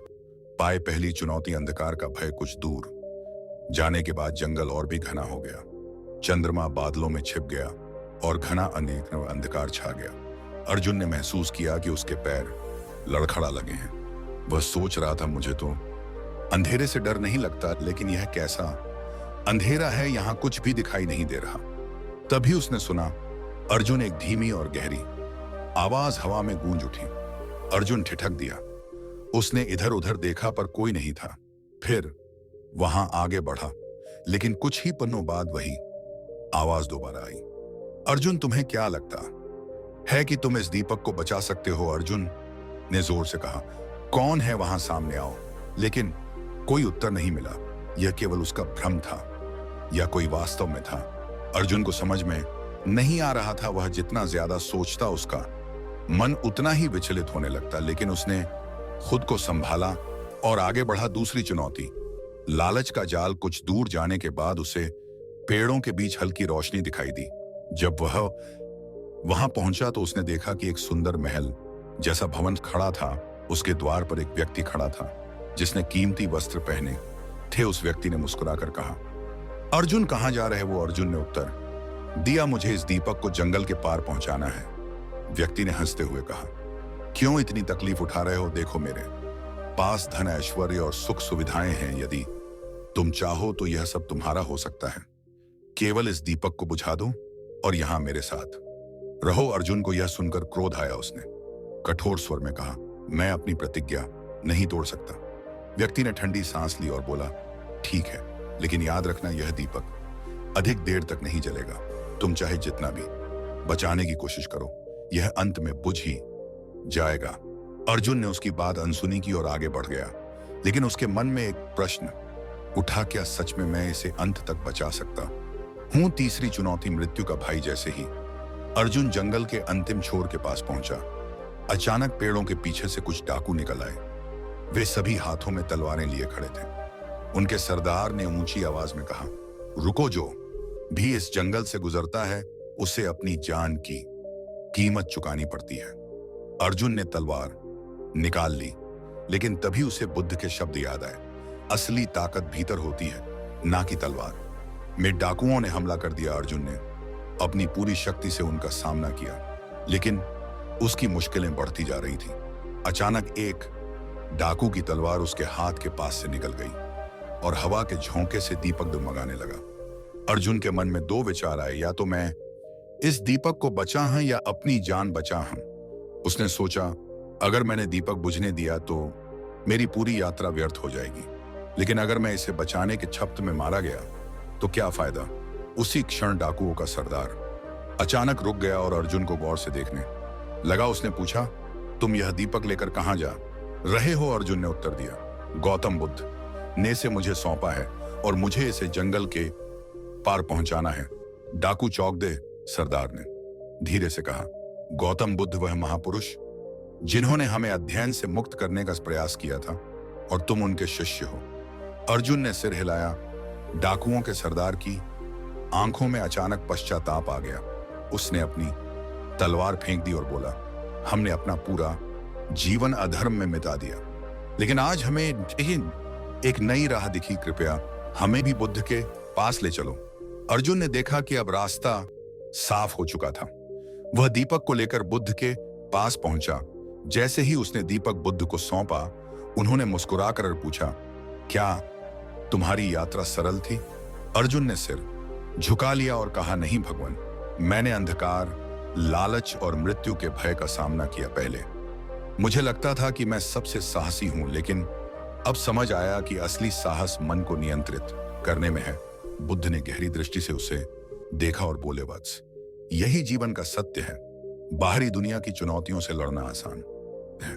पाए। पहली चुनौती अंधकार का भय। कुछ दूर जाने के बाद जंगल और भी घना हो गया। चंद्रमा बादलों में छिप गया और घना अंधकार छा गया। अर्जुन ने महसूस किया कि उसके पैर लड़खड़ा लगे हैं। वह सोच रहा था, मुझे तो अंधेरे से डर नहीं लगता, लेकिन यह कैसा अंधेरा है, यहां कुछ भी दिखाई नहीं दे रहा। तभी उसने सुना, अर्जुन, एक धीमी और गहरी आवाज हवा में गूंज उठी। अर्जुन ठिठक दिया। उसने इधर उधर देखा पर कोई नहीं था। फिर वहां आगे बढ़ा, लेकिन कुछ ही पन्नों बाद वही आवाज दोबारा आई। अर्जुन, तुम्हें क्या लगता है कि तुम इस दीपक को बचा सकते हो? अर्जुन ने जोर से कहा, कौन है वहां, सामने आओ। लेकिन कोई उत्तर नहीं मिला। यह केवल उसका भ्रम था या कोई वास्तव में था? अर्जुन को समझ में नहीं आ रहा था। वह जितना ज्यादा सोचता, उसका मन उतना ही विचलित होने लगता। लेकिन उसने खुद को संभाला और आगे बढ़ा। दूसरी चुनौती, लालच का जाल। कुछ दूर जाने के बाद उसे पेड़ों के बीच हल्की रोशनी दिखाई दी। जब वह वहां पहुंचा तो उसने देखा कि एक सुंदर महल जैसा भवन खड़ा था। उसके द्वार पर एक व्यक्ति खड़ा था जिसने कीमती वस्त्र पहने थे। उस व्यक्ति ने मुस्कुराकर कहा, अर्जुन, कहां जा रहे हो? अर्जुन ने उत्तर दिया, मुझे इस दीपक को जंगल के पार पहुंचाना है। व्यक्ति ने हंसते हुए कहा, क्यों इतनी तकलीफ उठा रहे हो? देखो, मेरे पास धन, ऐश्वर्य और सुख सुविधाएं हैं। यदि तुम चाहो तो यह सब तुम्हारा हो सकता है। केवल इस दीपक को बुझा दो और यहां मेरे साथ रहो। अर्जुन को यह सुनकर क्रोध आया। उसने कठोर स्वर में कहा, मैं अपनी प्रतिज्ञा नहीं तोड़ सकता। व्यक्ति ने ठंडी सांस ली और बोला, ठीक है, लेकिन याद रखना, यह दीपक अधिक देर तक नहीं जलेगा। तुम चाहे जितना भी बचाने की कोशिश करो, यह अंत में बुझ ही जाएगा। अर्जुन ने उसकी बात अनसुनी की और आगे बढ़ गया। लेकिन उसके मन में एक प्रश्न उठा, क्या सच में मैं इसे अंत तक बचा सकता हूं? तीसरी चुनौती, मृत्यु का भाई। जैसे ही अर्जुन जंगल के अंतिम छोर के पास पहुंचा, अचानक पेड़ों के पीछे से कुछ डाकू निकल आए। वे सभी हाथों में तलवारें लिए खड़े थे। उनके सरदार ने ऊंची आवाज में कहा, रुको, जो भी इस जंगल से गुजरता है उसे अपनी जान की कीमत चुकानी पड़ती है। अर्जुन ने तलवार निकाल ली, लेकिन तभी उसे बुद्ध के शब्द याद आए, असली ताकत भीतर होती है, ना कि तलवार में। डाकुओं ने हमला कर दिया। अर्जुन ने अपनी पूरी शक्ति से उनका सामना किया, लेकिन उसकी मुश्किलें बढ़ती जा रही थी। अचानक एक डाकू की तलवार उसके हाथ के पास से निकल गई और हवा के झोंके से दीपक डगमगाने लगा। अर्जुन के मन में दो विचार आए, या तो मैं इस दीपक को बचा हूं या अपनी जान बचा हूं। उसने सोचा, अगर मैंने दीपक बुझने दिया तो मेरी पूरी यात्रा व्यर्थ हो जाएगी, लेकिन अगर मैं इसे बचाने के छप्त में मारा गया तो क्या फायदा। उसी क्षण डाकुओं का सरदार अचानक रुक गया और अर्जुन को गौर से देखने लगा। उसने पूछा, तुम यह दीपक लेकर कहां जा रहे हो? अर्जुन ने उत्तर दिया, गौतम बुद्ध ने इसे मुझे सौंपा है और मुझे इसे जंगल के पार पहुंचाना है। डाकू चौंक दे, सरदार ने धीरे से कहा। गौतम बुद्ध वह महापुरुष जिन्होंने हमें अध्ययन से मुक्त करने का प्रयास किया था और तुम उनके शिष्य हो। अर्जुन ने सिर हिलाया। डाकुओं के सरदार की आंखों में अचानक पश्चाताप आ गया। उसने अपनी तलवार फेंक दी और बोला, हमने अपना पूरा जीवन अधर्म में मिटा दिया, लेकिन आज हमें एक नई राह दिखी। कृपया हमें भी बुद्ध के पास ले चलो। अर्जुन ने देखा कि अब रास्ता साफ हो चुका था। वह दीपक को लेकर बुद्ध के पास पहुंचा। जैसे ही उसने दीपक बुद्ध को सौंपा, उन्होंने मुस्कुराकर पूछा, क्या तुम्हारी यात्रा सरल थी? अर्जुन ने सिर झुका लिया और कहा, नहीं भगवान, मैंने अंधकार, लालच और मृत्यु के भय का सामना किया। पहले मुझे लगता था कि मैं सबसे साहसी हूं, लेकिन अब समझ आया कि असली साहस मन को नियंत्रित करने में है। बुद्ध ने गहरी दृष्टि से उसे देखा और बोले, वत्स, यही जीवन का सत्य है। बाहरी दुनिया की चुनौतियों से लड़ना आसान है,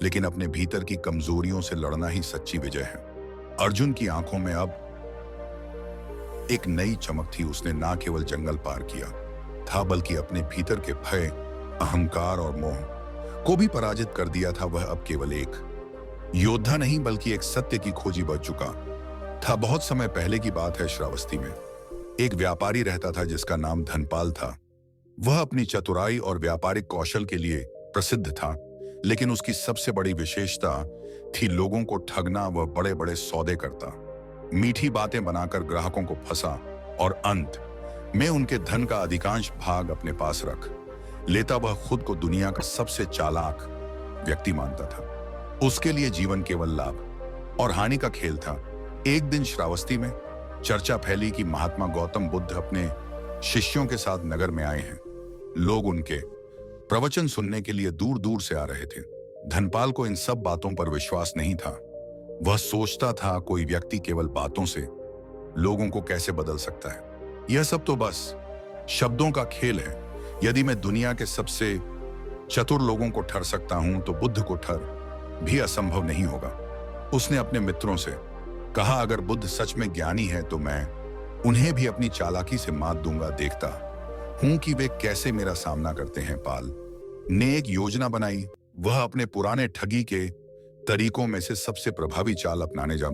लेकिन अपने भीतर की कमजोरियों से लड़ना ही सच्ची विजय है। अर्जुन की आंखों में अब एक नई चमक थी। उसने ना केवल जंगल पार किया था, बल्कि अपने भीतर के भय, अहंकार और मोह को भी पराजित कर दिया था। वह अब केवल एक योद्धा नहीं, बल्कि एक सत्य की खोजी बच चुका था। बहुत समय पहले की बात है। श्रावस्ती में एक व्यापारी रहता था जिसका नाम धनपाल था। वह अपनी चतुराई और व्यापारिक कौशल के लिए प्रसिद्ध था, लेकिन उसकी सबसे बड़ी विशेषता थी लोगों को ठगना। वह बड़े बड़े सौदे करता, मीठी बातें बनाकर ग्राहकों को फंसा और अंत में उनके धन का अधिकांश भाग अपने पास रख लेता। वह खुद को दुनिया का सबसे चालाक व्यक्ति मानता था। उसके लिए जीवन केवल लाभ और हानि का खेल था। एक दिन श्रावस्ती में चर्चा फैली कि महात्मा गौतम बुद्ध अपने शिष्यों के साथ नगर में आए हैं। लोग उनके प्रवचन सुनने के लिए दूर दूर से आ रहे थे। धनपाल को इन सब बातों पर विश्वास नहीं था। वह सोचता था, कोई व्यक्ति केवल बातों से लोगों को कैसे बदल सकता है? यह सब तो बस शब्दों का खेल है। यदि मैं दुनिया के सबसे चतुर लोगों को ठर सकता हूं, तो बुद्ध को ठर भी असंभव नहीं होगा। उसने अपने मित्रों से कहा, अगर बुद्ध सच में ज्ञानी है तो मैं उन्हें भी अपनी चालाकी से मात दूंगा। देखता हूं कि वे कैसे मेरा सामना करते हैं। पाल ने एक योजना बनाई। वह अपने पुराने ठगी के तरीकों में से सबसे प्रभावी चाल अपनाने जा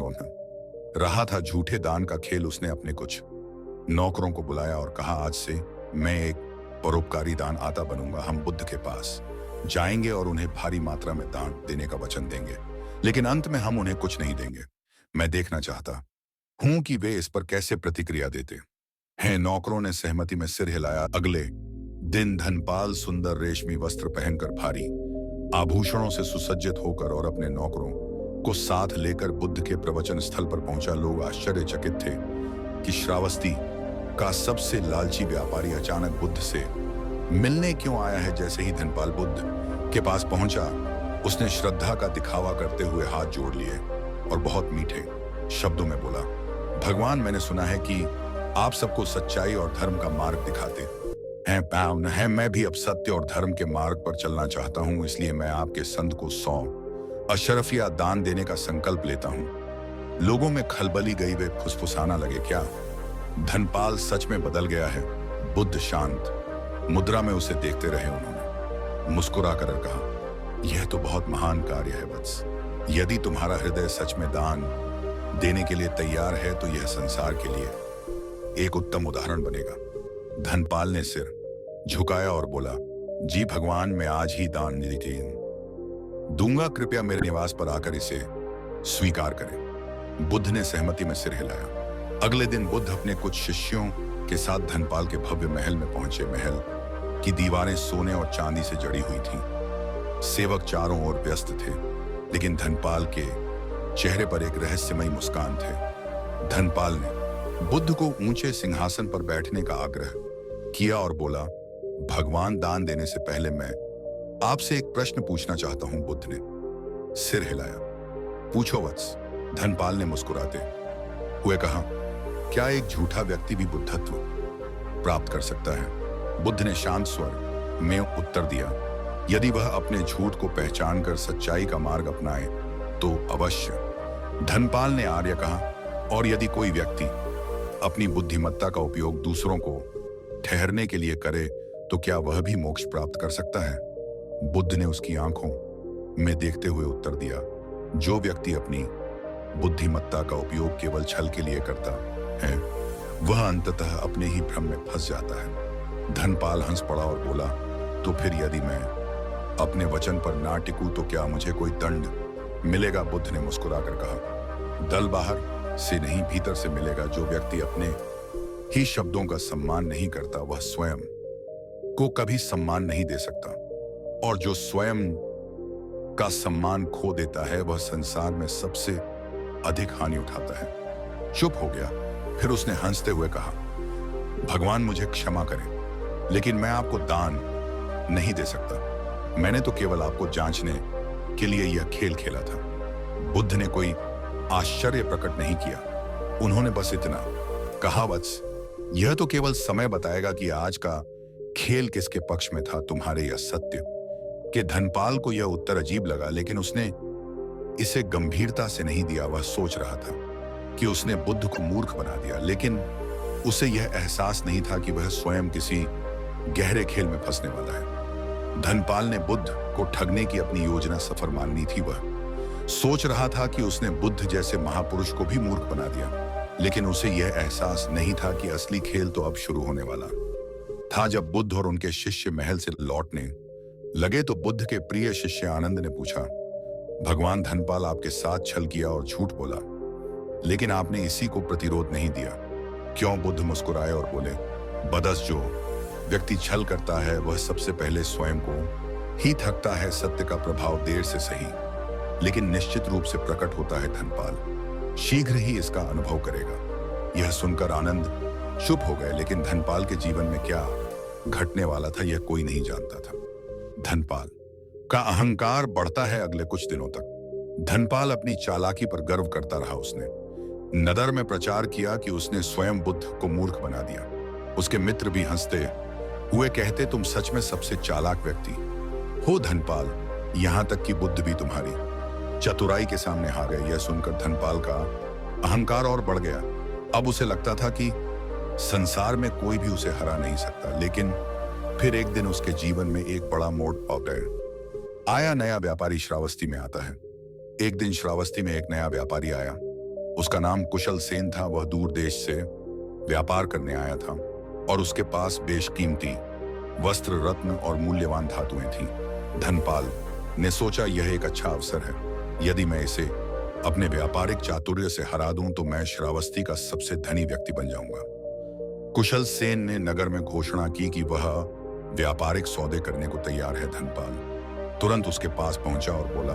रहा था, झूठे दान का खेल। उसने अपने कुछ नौकरों को बुलाया और कहा, आज से मैं एक परोपकारी दान आता बनूंगा। हम बुद्ध के पास जाएंगे और उन्हें भारी मात्रा में दान देने का वचन देंगे, लेकिन अंत में हम उन्हें कुछ नहीं देंगे। मैं देखना चाहता हूं कि वे इस पर कैसे प्रतिक्रिया देते हैं। नौकरों ने सहमति में सिर हिलाया। अगले दिन धनपाल सुंदर रेशमी वस्त्र पहनकर, भारी आभूषणों से सुसज्जित होकर और अपने नौकरों को साथ लेकर बुद्ध के प्रवचन स्थल पर पहुंचा। लोग आश्चर्यचकित थे कि श्रावस्ती का सबसे लालची व्यापारी अचानक बुद्ध से मिलने क्यों आया है। जैसे ही धनपाल बुद्ध के पास पहुंचा, उसने श्रद्धा का दिखावा करते हुए हाथ जोड़ लिए और बहुत मीठे शब्दों में बोला, भगवान, मैंने सुना है कि आप सबको सच्चाई और धर्म का मार्ग दिखाते हैं। मैं भी अब सत्य और धर्म के मार्ग पर चलना चाहता हूं, इसलिए मैं आपके संत को 100 अशरफिया दान देने का संकल्प लेता हूं। लोगों में खलबली गई। वे फुसफुसाना लगे, क्या धनपाल सच में बदल गया है? बुद्ध शांत मुद्रा में उसे देखते रहे। उन्होंने मुस्कुरा कर कहा, यह तो बहुत महान कार्य है वत्स। यदि तुम्हारा हृदय सच में दान देने के लिए तैयार है तो यह संसार के लिए एक उत्तम उदाहरण बनेगा। धनपाल ने सिर झुकाया और बोला, जी भगवान, मैं आज ही दान दूंगा। कृपया मेरे निवास पर आकर इसे स्वीकार करें। बुद्ध ने सहमति में सिर हिलाया। अगले दिन बुद्ध अपने कुछ शिष्यों के साथ धनपाल के भव्य महल में पहुंचे। महल की दीवारें सोने और चांदी से जड़ी हुई थीं। सेवक चारों ओर व्यस्त थे। लेकिन धनपाल के चेहरे पर एक रहस्यमयी मुस्कान थे। धनपाल ने बुद्ध को ऊंचे सिंहासन पर बैठने का आग्रह किया और बोला, भगवान दान देने से पहले मैं आपसे एक प्रश्न पूछना चाहता हूं। बुद्ध ने सिर हिलाया। पूछो वत्स, धनपाल ने मुस्कुराते हुए कहा। क्या एक झूठा व्यक्ति भी बुद्धत्व प्राप्त कर सकता है? बुद्ध ने शांत स्वर में उत्तर दिया, यदि वह अपने झूठ को पहचान कर सच्चाई का मार्ग अपनाए तो अवश्य। धनपाल ने आर्य कहा, और यदि कोई व्यक्ति अपनी बुद्धिमत्ता का उपयोग दूसरों को ठहरने के लिए करे तो क्या वह भी मोक्ष प्राप्त कर सकता है? बुद्ध ने उसकी आंखों में देखते हुए उत्तर दिया, जो व्यक्ति अपनी बुद्धिमत्ता का उपयोग केवल छल के लिए करता है वह अंततः अपने ही भ्रम में फंस जाता है। धनपाल हंस पड़ा और बोला, तो फिर यदि मैं अपने वचन पर ना टिकूं तो क्या मुझे कोई दंड मिलेगा? बुद्ध ने मुस्कुराकर कहा, दल बाहर से नहीं भीतर से मिलेगा। जो व्यक्ति अपने ही शब्दों का सम्मान नहीं करता वह स्वयं को कभी सम्मान नहीं दे सकता, और जो स्वयं का सम्मान खो देता है वह संसार में सबसे अधिक हानि उठाता है। चुप हो गया। फिर उसने हंसते हुए कहा, भगवान मुझे क्षमा करें, लेकिन मैं आपको दान नहीं दे सकता। मैंने तो केवल आपको जांचने के लिए यह खेल खेला था। बुद्ध ने कोई आश्चर्य प्रकट नहीं किया। उन्होंने बस इतना कहा, वत्स, यह तो केवल समय बताएगा कि आज का खेल किसके पक्ष में था, तुम्हारे या सत्य के। धनपाल को यह उत्तर अजीब लगा, लेकिन उसने इसे गंभीरता से नहीं दिया। वह सोच रहा था कि उसने बुद्ध को मूर्ख बना दिया, लेकिन उसे यह एहसास नहीं था कि वह स्वयं किसी गहरे खेल में फंसने वाला है। धनपाल ने बुद्ध को ठगने की अपनी योजना सफल माननी थी। वह सोच रहा था कि उसने बुद्ध जैसे महापुरुष को भी मूर्ख बना दिया, लेकिन उसे यह एहसास नहीं था कि असली खेल तो अब शुरू होने वाला था। जब बुद्ध और उनके शिष्य महल से लौटने लगे तो बुद्ध के प्रिय शिष्य आनंद ने पूछा, भगवान, धनपाल आपके साथ छल किया और झूठ बोला, लेकिन आपने इसी को प्रतिरोध नहीं दिया, क्यों? बुद्ध मुस्कुराए और बोले, बदस, जो व्यक्ति छल करता है वह सबसे पहले स्वयं को ही थकता है। सत्य का प्रभाव देर से सही लेकिन निश्चित रूप से प्रकट होता है। धनपाल शीघ्र ही इसका अनुभव करेगा। यह सुनकर आनंद चुप हो गए, लेकिन धनपाल के जीवन में क्या घटने वाला था यह कोई नहीं जानता था। धनपाल का अहंकार बढ़ता है। अगले कुछ दिनों तक धनपाल अपनी चालाकी पर गर्व करता रहा। उसने नदर में प्रचार किया कि उसने स्वयं बुद्ध को मूर्ख बना दिया। उसके मित्र भी हंसते हुए कहते, तुम सच में सबसे चालाक व्यक्ति हो धनपाल, यहां तक कि बुद्ध भी तुम्हारी चतुराई के सामने हार गए। यह सुनकर धनपाल का अहंकार और बढ़ गया। अब उसे लगता था कि संसार में कोई भी उसे हरा नहीं सकता। लेकिन फिर एक दिन उसके जीवन में एक बड़ा मोड़ आया। नया व्यापारी श्रावस्ती में आता है। एक दिन श्रावस्ती में एक नया व्यापारी आया। उसका नाम कुशल सेन था। वह दूर देश से व्यापार करने आया था और उसके पास बेशकीमती वस्त्र, रत्न और मूल्यवान धातुएं थीं। धनपाल ने सोचा, यह एक अच्छा अवसर है। यदि मैं इसे अपने व्यापारिक चातुर्य से हरा दूं तो मैं श्रावस्ती का सबसे धनी व्यक्ति बन जाऊंगा। कुशल सेन ने नगर में घोषणा की कि वह व्यापारिक सौदे करने को तैयार है। धनपाल तुरंत उसके पास पहुंचा और बोला,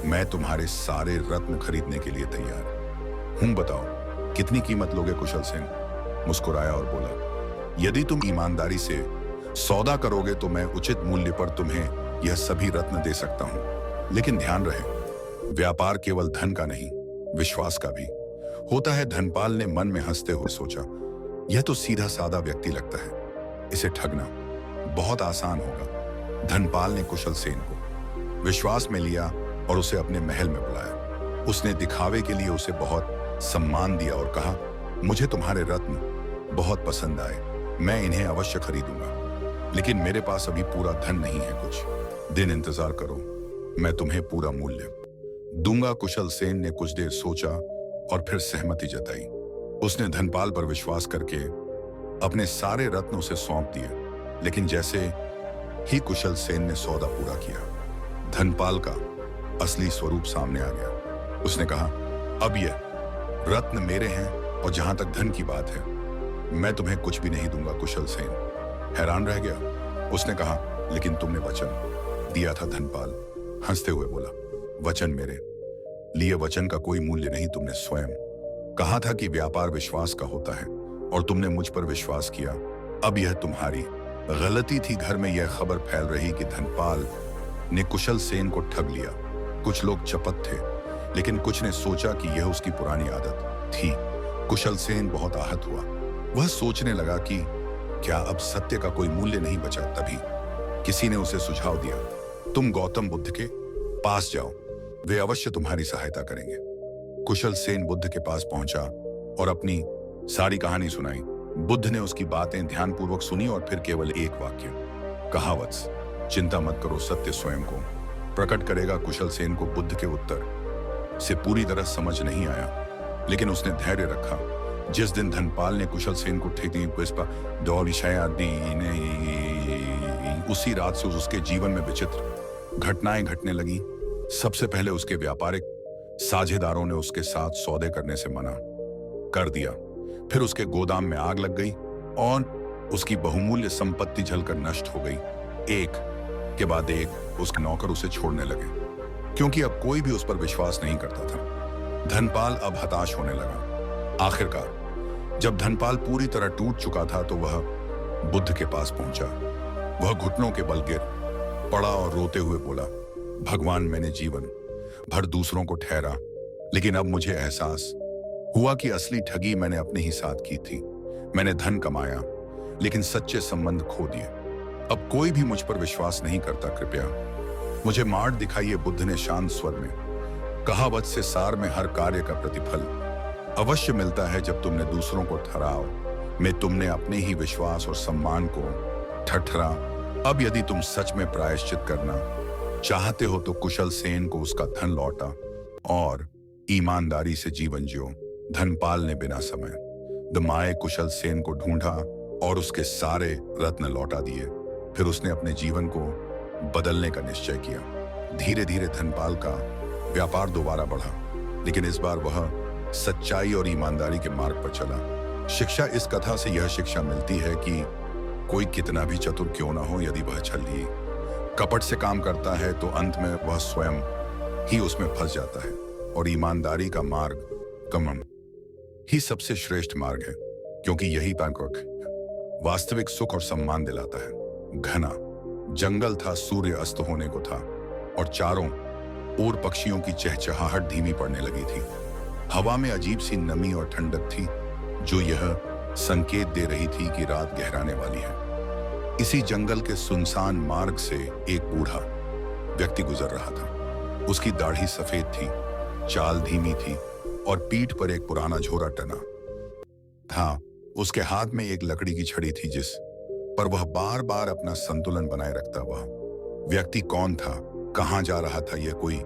मैं तुम्हारे सारे रत्न खरीदने के लिए तैयार हूं, बताओ कितनी कीमत लोगे? कुशल सेन मुस्कुराया और बोला, यदि तुम ईमानदारी से सौदा करोगे तो मैं उचित मूल्य पर तुम्हें यह सभी रत्न दे सकता हूं। लेकिन ध्यान रहे, व्यापार केवल धन का नहीं, विश्वास का भी होता है। धनपाल ने मन में हंसते हुए सोचा, यह तो सीधा साधा व्यक्ति लगता है, इसे ठगना बहुत आसान होगा। धनपाल ने कुशल सेन को विश्वास में लिया और उसे अपने महल में बुलाया। उसने दिखावे के लिए उसे बहुत सम्मान दिया और कहा, मुझे तुम्हारे रत्न बहुत पसंद आए, मैं इन्हें अवश्य खरीदूंगा, लेकिन मेरे पास अभी पूरा धन नहीं है। कुछ दिन इंतजार करो, मैं तुम्हें पूरा मूल्य दूंगा। कुशल सेन ने कुछ देर सोचा और फिर सहमति जताई। उसने धनपाल पर विश्वास करके अपने सारे रत्न उसे सौंप दिए। लेकिन जैसे ही कुशल सेन ने सौदा पूरा किया, धनपाल का असली स्वरूप सामने आ गया। उसने कहा, अब यह रत्न मेरे हैं और जहां तक धन की बात है, मैं तुम्हें कुछ भी नहीं दूंगा। कुशल सेन हैरान रह गया। उसने कहा, लेकिन तुमने वचन दिया था। धनपाल हंसते हुए बोला, वचन मेरे लिए वचन का कोई मूल्य नहीं। तुमने स्वयं कहा था कि व्यापार विश्वास का होता है और तुमने मुझ पर विश्वास किया। अब यह तुम्हारी गलती थी। घर में यह खबर फैल रही कि धनपाल ने कुशल सेन को ठग लिया। कुछ लोग चपत थे, लेकिन कुछ ने सोचा कि यह उसकी पुरानी आदत थी। कुशल सेन बहुत आहत हुआ। वह सोचने लगा कि क्या अब सत्य का कोई मूल्य नहीं बचा। तभी किसी ने उसे सुझाव दिया, तुम गौतम बुद्ध के पास जाओ, वे अवश्य तुम्हारी सहायता करेंगे। कुशल सेन बुद्ध के पास पहुंचा और अपनी सारी कहानी सुनाई। बुद्ध ने उसकी बातें ध्यानपूर्वक सुनी और फिर केवल एक वाक्य कहा, वत्स, चिंता मत करो, सत्य स्वयं को प्रकट करेगा। कुशल सेन को बुद्ध के उत्तर से पूरी तरह समझ नहीं आया, लेकिन उसने धैर्य रखा। जिस दिन धनपाल ने कुशल सेन को ठेक दी, उसी रात से उसके जीवन में विचित्र घटनाएं घटने लगी। सबसे पहले उसके व्यापारिक साझेदारों ने उसके साथ सौदे करने से मना कर दिया। फिर उसके गोदाम में आग लग गई और उसकी बहुमूल्य संपत्ति जलकर नष्ट हो गई। एक के बाद एक उसके नौकर उसे छोड़ने लगे, क्योंकि अब कोई भी उस पर विश्वास नहीं करता था। धनपाल अब हताश होने लगा। आखिरकार जब धनपाल पूरी तरह टूट चुका था तो वह बुद्ध के पास पहुंचा। वह घुटनों के बल गिर पड़ा और रोते हुए बोला, भगवान, मैंने जीवन भर दूसरों को ठहरा, लेकिन अब मुझे एहसास हुआ कि असली ठगी मैंने अपने ही साथ की थी। मैंने धन कमाया, लेकिन सच्चे संबंध खो दिए। अब कोई भी मुझ पर विश्वास नहीं करता। कृपया मुझे मार्ग दिखाइए। बुद्ध ने शांत स्वर में कहा, वत्स, से सार में हर कार्य का प्रतिफल अवश्य मिलता है जब तुमने दूसरों को ठहराओ में तुमने अपने ही विश्वास और सम्मान को ठठरा। अब यदि तुम सच में प्रायश्चित करना चाहते हो तो कुशल सेन को उसका धन लौटा और ईमानदारी से जीवन जियो। धनपाल ने बिना समय गंवाए कुशल सेन को ढूंढा और उसके सारे रत्न लौटा दिए। फिर उसने अपने जीवन को बदलने का निश्चय किया। धीरे धीरे धनपाल का व्यापार दोबारा बढ़ा, लेकिन इस बार वह सच्चाई और ईमानदारी के मार्ग पर चला। शिक्षा इस कथा से यह शिक्षा मिलती है कि कोई कितना भी चतुर क्यों ना हो, यदि वह छली कपट से काम करता है तो अंत में वह स्वयं ही उसमें फंस जाता है। और ईमानदारी का मार्ग कमम ही सबसे श्रेष्ठ मार्ग है, क्योंकि यही पाक वास्तविक सुख और सम्मान दिलाता है। घना जंगल था, सूर्य अस्त होने को था और चारों ओर पक्षियों की चहचहाहट धीमी पड़ने लगी थी। हवा में अजीब सी नमी और ठंडक थी, जो यह संकेत दे रही थी कि रात गहराने वाली है। इसी जंगल के सुनसान मार्ग से एक बूढ़ा व्यक्ति गुजर रहा था। उसकी दाढ़ी सफेद थी, चाल धीमी थी और पीठ पर एक पुराना झोरा टना था। उसके हाथ में एक लकड़ी की छड़ी थी, जिस पर वह बार बार अपना संतुलन बनाए रखता। वह व्यक्ति कौन था, कहां जा रहा था, यह कोई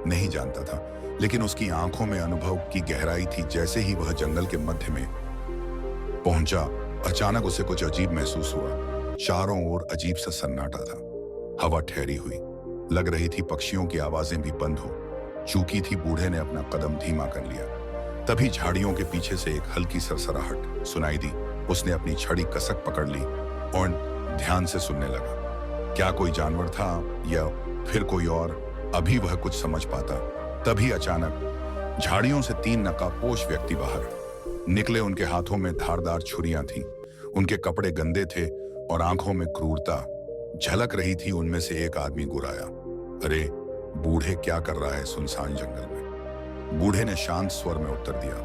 नहीं जानता था, लेकिन उसकी आंखों में अनुभव की गहराई थी। जैसे ही वह जंगल के मध्य में पहुंचा, अचानक उसे कुछ अजीब महसूस हुआ। चारों ओर अजीब सा सन्नाटा था। हवा ठहरी हुई लग रही थी, पक्षियों की आवाजें भी बंद हो चुकी थी। बूढ़े ने अपना कदम धीमा कर लिया। तभी झाड़ियों के पीछे से एक हल्की सरसराहट सुनाई दी। उसने अपनी छड़ी कसक पकड़ ली और ध्यान से सुनने लगा। क्या कोई जानवर था या फिर कोई और? अभी वह कुछ समझ पाता। तभी अचानक झाड़ियों से 3 नकाबपोश व्यक्ति बाहर निकले। उनके हाथों में धारदार छुरियां थीं। उनके कपड़े गंदे थे और आंखों में क्रूरता झलक रही थी। उनमें से एक आदमी गुर्राया, अरे बूढ़े, क्या कर रहा है सुनसान जंगल में? बूढ़े ने शांत स्वर में उत्तर दिया,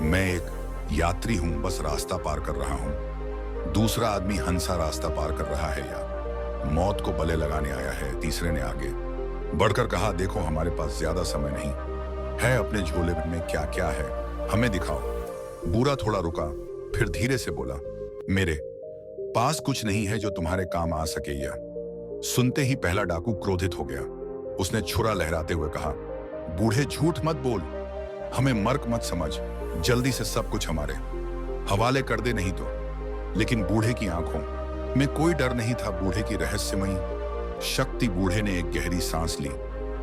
मैं एक यात्री हूं, बस रास्ता पार कर रहा हूं। दूसरा आदमी, हंसा रास्ता पार कर रहा है या मौत को गले लगाने आया है? तीसरे ने आगे बढ़कर कहा, देखो, हमारे पास ज्यादा समय नहीं है, अपने झोले में क्या क्या है हमें दिखाओ। बूढ़ा थोड़ा रुका, फिर धीरे से बोला, मेरे पास कुछ नहीं है जो तुम्हारे काम आ सके। या सुनते ही पहला डाकू क्रोधित हो गया। उसने छुरा लहराते हुए कहा, बूढ़े, झूठ मत बोल, हमें मर्क मत समझ, जल्दी से सब कुछ हमारे हवाले कर दे, नहीं तो। लेकिन बूढ़े की आंखों में कोई डर नहीं था, बूढ़े की रहस्यमयी शक्ति। बूढ़े ने एक गहरी सांस ली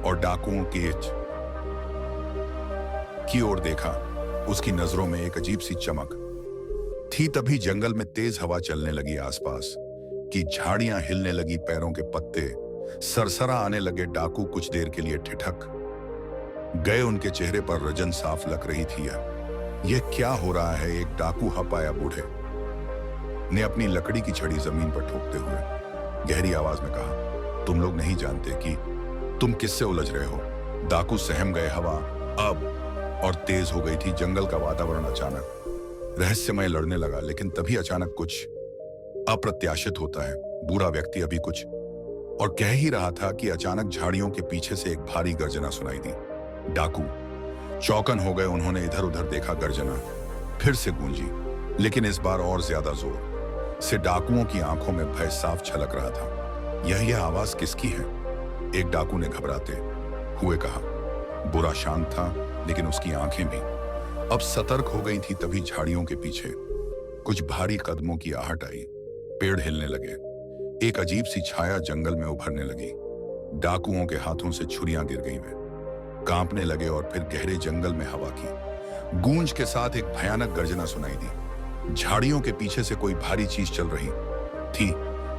और डाकुओं की ओर देखा। उसकी नजरों में एक अजीब सी चमक थी। तभी जंगल में तेज हवा चलने लगी, आसपास की झाड़ियां हिलने लगी, पैरों के पत्ते सरसरा आने लगे। डाकू कुछ देर के लिए ठिठक गए उनके चेहरे पर रजन साफ लग रही थी। यह क्या हो रहा है? एक डाकू हप आया। बूढ़े ने अपनी लकड़ी की छड़ी जमीन पर ठोकते हुए गहरी आवाज में कहा, तुम लोग नहीं जानते कि तुम किससे उलझ रहे हो। डाकू सहम गए। हवा अब और तेज हो गई थी। जंगल का वातावरण अचानक रहस्यमय लड़ने लगा। लेकिन तभी अचानक कुछ अप्रत्याशित होता है। बूढ़ा व्यक्ति अभी कुछ और कह ही रहा था कि अचानक झाड़ियों के पीछे से एक भारी गर्जना सुनाई दी। डाकू चौकन हो गए। उन्होंने इधर उधर देखा। गर्जना फिर से गूंजी, लेकिन इस बार और ज्यादा जोर से। डाकुओं की आंखों में भय साफ छलक रहा था। यह आवाज किसकी है? एक डाकू ने घबराते हुए कहा। बुरा शांत था, लेकिन उसकी आंखें भी अब सतर्क हो गई थी। तभी झाड़ियों के पीछे कुछ भारी कदमों की आहट आई। पेड़ हिलने लगे। एक अजीब सी छाया जंगल में उभरने लगी। डाकुओं के हाथों से छुरियां गिर गईं। वे कांपने लगे और फिर गहरे जंगल में हवा की गूंज के साथ एक भयानक गर्जना सुनाई दी। झाड़ियों के पीछे से कोई भारी चीज चल रही थी,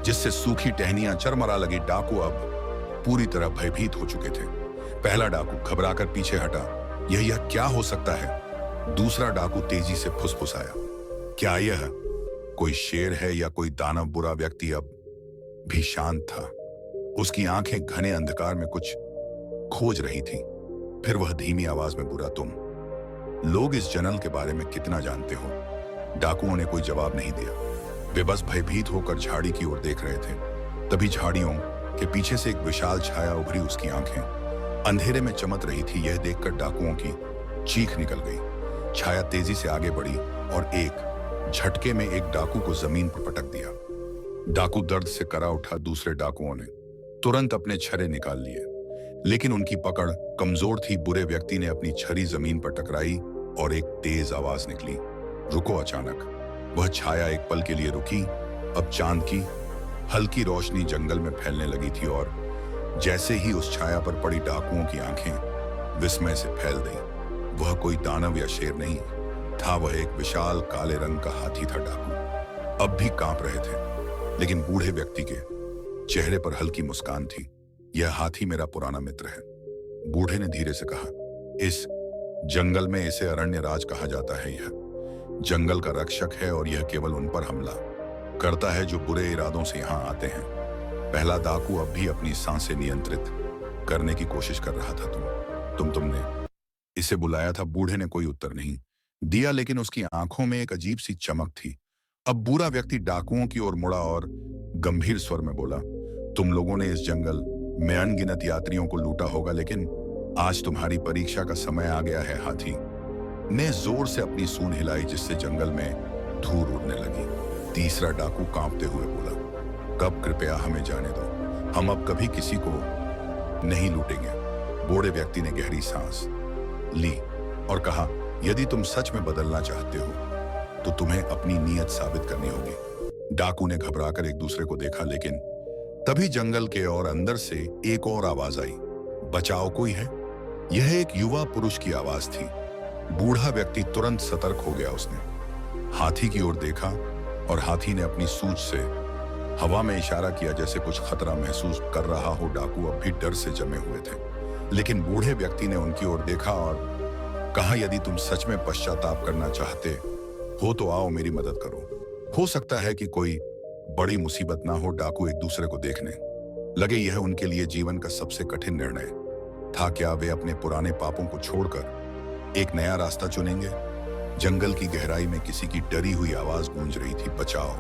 जिससे सूखी टहनियां चरमरा लगी। डाकू अब पूरी तरह भयभीत हो चुके थे। पहला डाकू घबराकर पीछे हटा। यह क्या हो सकता है? दूसरा डाकू तेजी से फुसफुसाया, क्या यह कोई शेर है या कोई दानव? बुरा व्यक्ति अब भी शांत था। उसकी आंखें घने अंधकार में कुछ खोज रही थी। फिर वह धीमी आवाज में, बुरा, तुम लोग इस जंगल के बारे में कितना जानते हो? डाकुओं ने कोई जवाब नहीं दिया। वे बस भयभीत होकर झाड़ी की ओर देख रहे थे। तभी झाड़ियों के पीछे से एक विशाल छाया उभरी। उसकी आंखें अंधेरे में चमक रही थी। यह देखकर डाकुओं की चीख निकल गई। छाया तेजी से आगे बढ़ी और एक झटके में एक डाकू को जमीन पर पटक दिया। डाकू दर्द से करा उठा। दूसरे डाकुओं ने तुरंत अपने छर्रे निकाल लिए, लेकिन उनकी पकड़ कमजोर थी। बुरे व्यक्ति ने अपनी छड़ी जमीन पर टकराई और एक तेज आवाज निकली, रुको। अचानक वह छाया एक पल के लिए रुकी। अब चांद की हल्की रोशनी जंगल में फैलने लगी थी और जैसे ही उस छाया पर पड़ी, डाकुओं की आंखें विस्मय से फैल गईं। वह कोई दानव या शेर नहीं था, वह एक विशाल काले रंग का हाथी था। डाकू अब भी कांप रहे थे, लेकिन बूढ़े व्यक्ति के चेहरे पर हल्की मुस्कान थी। यह हाथी मेरा पुराना मित्र है, बूढ़े ने धीरे से कहा। इस जंगल में इसे अरण्य राज कहा जाता है। यह जंगल का रक्षक है और यह केवल उन पर हमला करता है जो बुरे इरादों से यहाँ आते हैं। पहला डाकू अब भी अपनी सांसें नियंत्रित करने की कोशिश कर रहा था। तुमने इसे बुलाया था? बूढ़े ने कोई उत्तर नहीं दिया, लेकिन उसकी आंखों में एक अजीब सी चमक थी। अब बुरा व्यक्ति डाकुओं की ओर मुड़ा और गंभीर स्वर में बोला, तुम लोगों ने इस जंगल में अनगिनत यात्रियों को लूटा होगा, लेकिन आज तुम्हारी परीक्षा का समय आ गया है। हाथी ने जोर से अपनी सूंड हिलाई, जिससे जंगल में धूल उड़ने लगी। तीसरा डाकू कांपते हुए बोला, कब? कृपया हमें जाने दो, हम अब कभी किसी को नहीं लूटेंगे। बूढ़े व्यक्ति ने गहरी सांस ली और कहा, यदि तुम सच में बदलना चाहते हो तो तुम्हें अपनी नीयत साबित करनी होगी। डाकू ने घबराकर एक दूसरे को देखा, लेकिन तभी जंगल के और अंदर से एक और आवाज आई, बचाओ, कोई है? यह एक युवा पुरुष की आवाज थी। बूढ़ा व्यक्ति तुरंत सतर्क हो गया। उसने हाथी की ओर देखा और हाथी ने अपनी सूंड से हवा में इशारा किया, जैसे कुछ खतरा महसूस कर रहा हो। डाकू अब भी डर से जमे हुए थे, लेकिन बूढ़े व्यक्ति ने उनकी ओर देखा और कहा, यदि तुम सच में पश्चाताप करना चाहते हो तो आओ, मेरी मदद करो। हो सकता है कि कोई बड़ी मुसीबत ना हो। डाकू एक दूसरे को देखने लगे। यह उनके लिए जीवन का सबसे कठिन निर्णय था। क्या वे अपने पुराने पापों को छोड़कर एक नया रास्ता चुनेंगे? जंगल की गहराई में किसी की डरी हुई आवाज गूंज रही थी, बचाओ,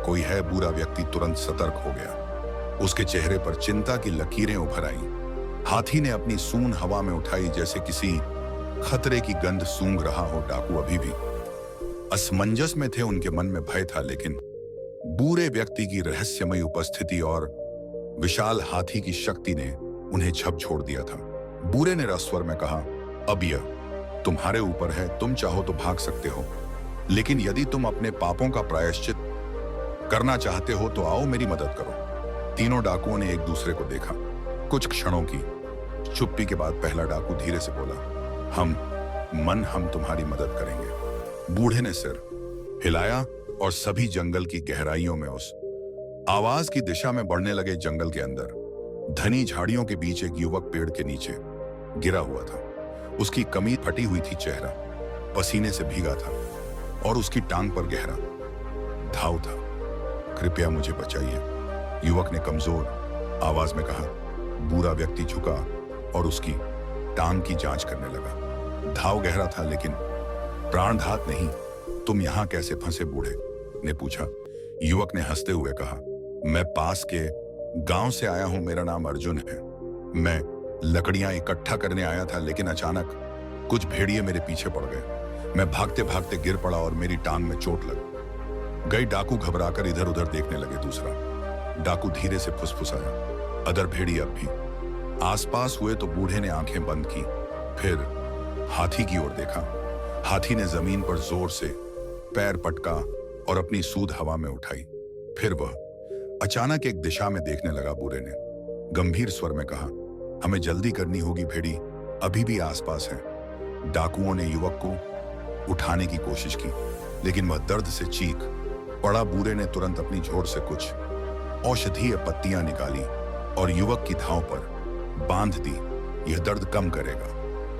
कोई है? बुरा व्यक्ति तुरंत सतर्क हो गया। उसके चेहरे पर चिंता की लकीरें उभर आईं। हाथी ने अपनी सूंड हवा में उठाई, जैसे किसी खतरे की गंध सूंघ रहा हो। डाकू अभी भी असमंजस में थे। उनके मन में भय था, लेकिन बूढ़े व्यक्ति की रहस्यमयी उपस्थिति और विशाल हाथी की शक्ति ने उन्हें झकझोर दिया था। बूढ़े ने रस्वर में कहा, अब यह तुम्हारे ऊपर है, तुम चाहो तो भाग सकते हो, लेकिन यदि तुम अपने पापों का प्रायश्चित करना चाहते हो तो आओ, मेरी मदद करो। तीनों डाकुओं ने एक दूसरे को देखा। कुछ क्षणों की चुप्पी के बाद पहला डाकू धीरे से बोला, हम तुम्हारी मदद करेंगे। बूढ़े ने सिर हिलाया और सभी जंगल की गहराइयों में उस आवाज की दिशा में बढ़ने लगे। जंगल के अंदर घनी झाड़ियों के बीच एक युवक पेड़ के नीचे गिरा हुआ था। उसकी कमीज फटी हुई थी, चेहरा पसीने से भीगा था और उसकी टांग पर गहरा घाव था। कृपया मुझे बचाइए, युवक ने कमजोर आवाज में कहा। बूढ़ा व्यक्ति झुका और उसकी टांग की जांच करने लगा। घाव गहरा था लेकिन प्राणघात नहीं। तुम यहां कैसे फंसे, बूढ़े ने पूछा। युवक ने हंसते हुए कहा, मैं पास के गांव से आया हूं, मेरा नाम अर्जुन है। मैं लकड़ियां इकट्ठा करने आया था लेकिन अचानक कुछ भेड़िए मेरे पीछे पड़ गए। मैं भागते भागते गिर पड़ा और मेरी टांग में चोट लग गई। डाकू घबराकर इधर उधर देखने लगे। दूसरा डाकू धीरे से फुसफुसाया, अदर भेड़िए अब भी आसपास हुए तो बूढ़े ने आंखें बंद की, फिर हाथी की ओर देखा। हाथी ने जमीन पर जोर से पैर पटका और अपनी सूंड हवा में उठाई। फिर वह अचानक एक दिशा में देखने लगा। बूढ़े ने गंभीर स्वर में कहा, हमें जल्दी करनी होगी, भेड़ी अभी भी आसपास है। डाकुओं ने युवक को उठाने की कोशिश की लेकिन वह दर्द से चीख पड़ा। बूढ़े ने तुरंत अपनी झोर से कुछ औषधीय पत्तियां निकाली और युवक की घाव पर बांध दी। यह दर्द कम करेगा,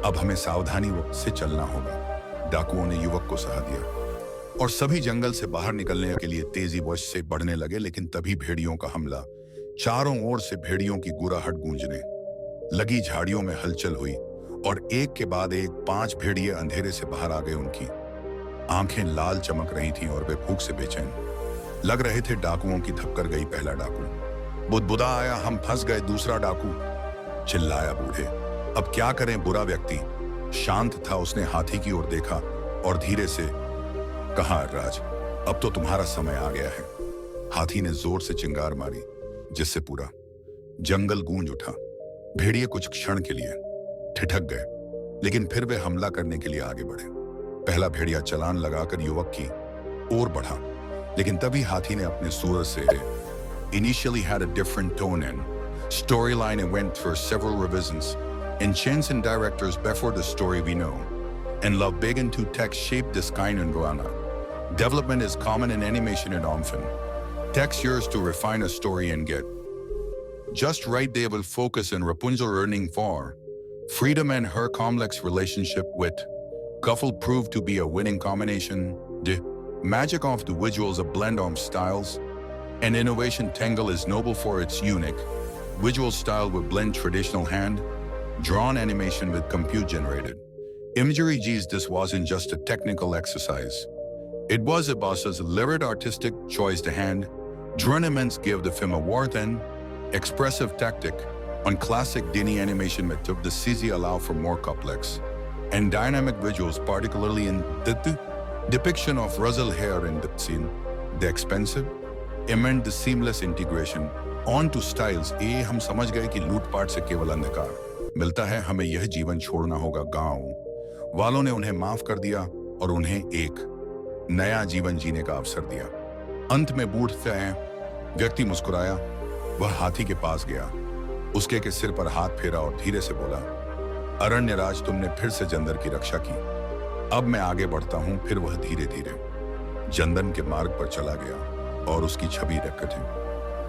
अब हमें सावधानी से चलना होगा। डाकुओं ने युवक को सहा दिया और सभी जंगल से बाहर निकलने के लिए तेजी वश से बढ़ने लगे। लेकिन तभी भेड़ियों का हमला, चारों ओर से भेड़ियों की गुर्राहट गूंजने लगी। झाड़ियों में हलचल हुई और एक के बाद एक 5 भेड़िए अंधेरे से बाहर आ गए। उनकी आंखें लाल चमक रही थीं और वे भूख से बेचैन लग रहे थे। डाकुओं की थपकर गई पहला डाकू। बुदबुदा आया, हम फंस गए, दूसरा डाकू चिल्लाया। बूढ़े अब क्या करें? बुरा व्यक्ति शांत था। उसने हाथी की ओर देखा और धीरे से कहा, राज अब तो तुम्हारा समय आ गया है। हाथी ने जोर से चिंगार मारी जिससे पूरा जंगल गूंज उठा। भेड़िए कुछ क्षण के लिए ठिठक गए लेकिन फिर वे हमला करने के लिए आगे बढ़े। पहला भेड़िया चलान लगाकर युवक की ओर बढ़ा लेकिन तभी हाथी ने अपने सूर से initially had a different tone and storyline and went through several revisions and changes and directors before the story we know and love began to text shape this kind and Rana. Development is common in animation and often takes years to refine a story and get just right. They will focus on Rapunzel earning for freedom and her complex relationship with Guffle proved to be a winning combination. The magic of the visuals, a blend of styles and innovation. Tangle is noble for its unique visual style with blend traditional hand-drawn animation with compute-generated imagery. Geez, this wasn't just a technical exercise. It was a boss's deliberate artistic choice. The hand-drawn elements give the film a worth and expressive tactic on classic Disney animation method. The CG allow for more complex and dynamic visuals, particularly in the depiction of Russell hair in the scene. The expensive and the seamless integration onto styles. ये हम समझ गए कि लूटपाट से केवल अंधकार मिलता है, हमें यह जीवन छोड़ना होगा। गांव वालों ने उन्हें माफ कर दिया और उन्हें एक नया जीवन जीने का अवसर दिया। अंत में बूढ़ व्यक्ति मुस्कुराया। वह हाथी के पास गया, उसके के सिर पर हाथ फेरा और धीरे से बोला, अरण्यराज, तुमने फिर से जंदर की रक्षा की, अब मैं आगे बढ़ता हूं। फिर वह धीरे धीरे जंदन के मार्ग पर चला गया और उसकी छवि रखते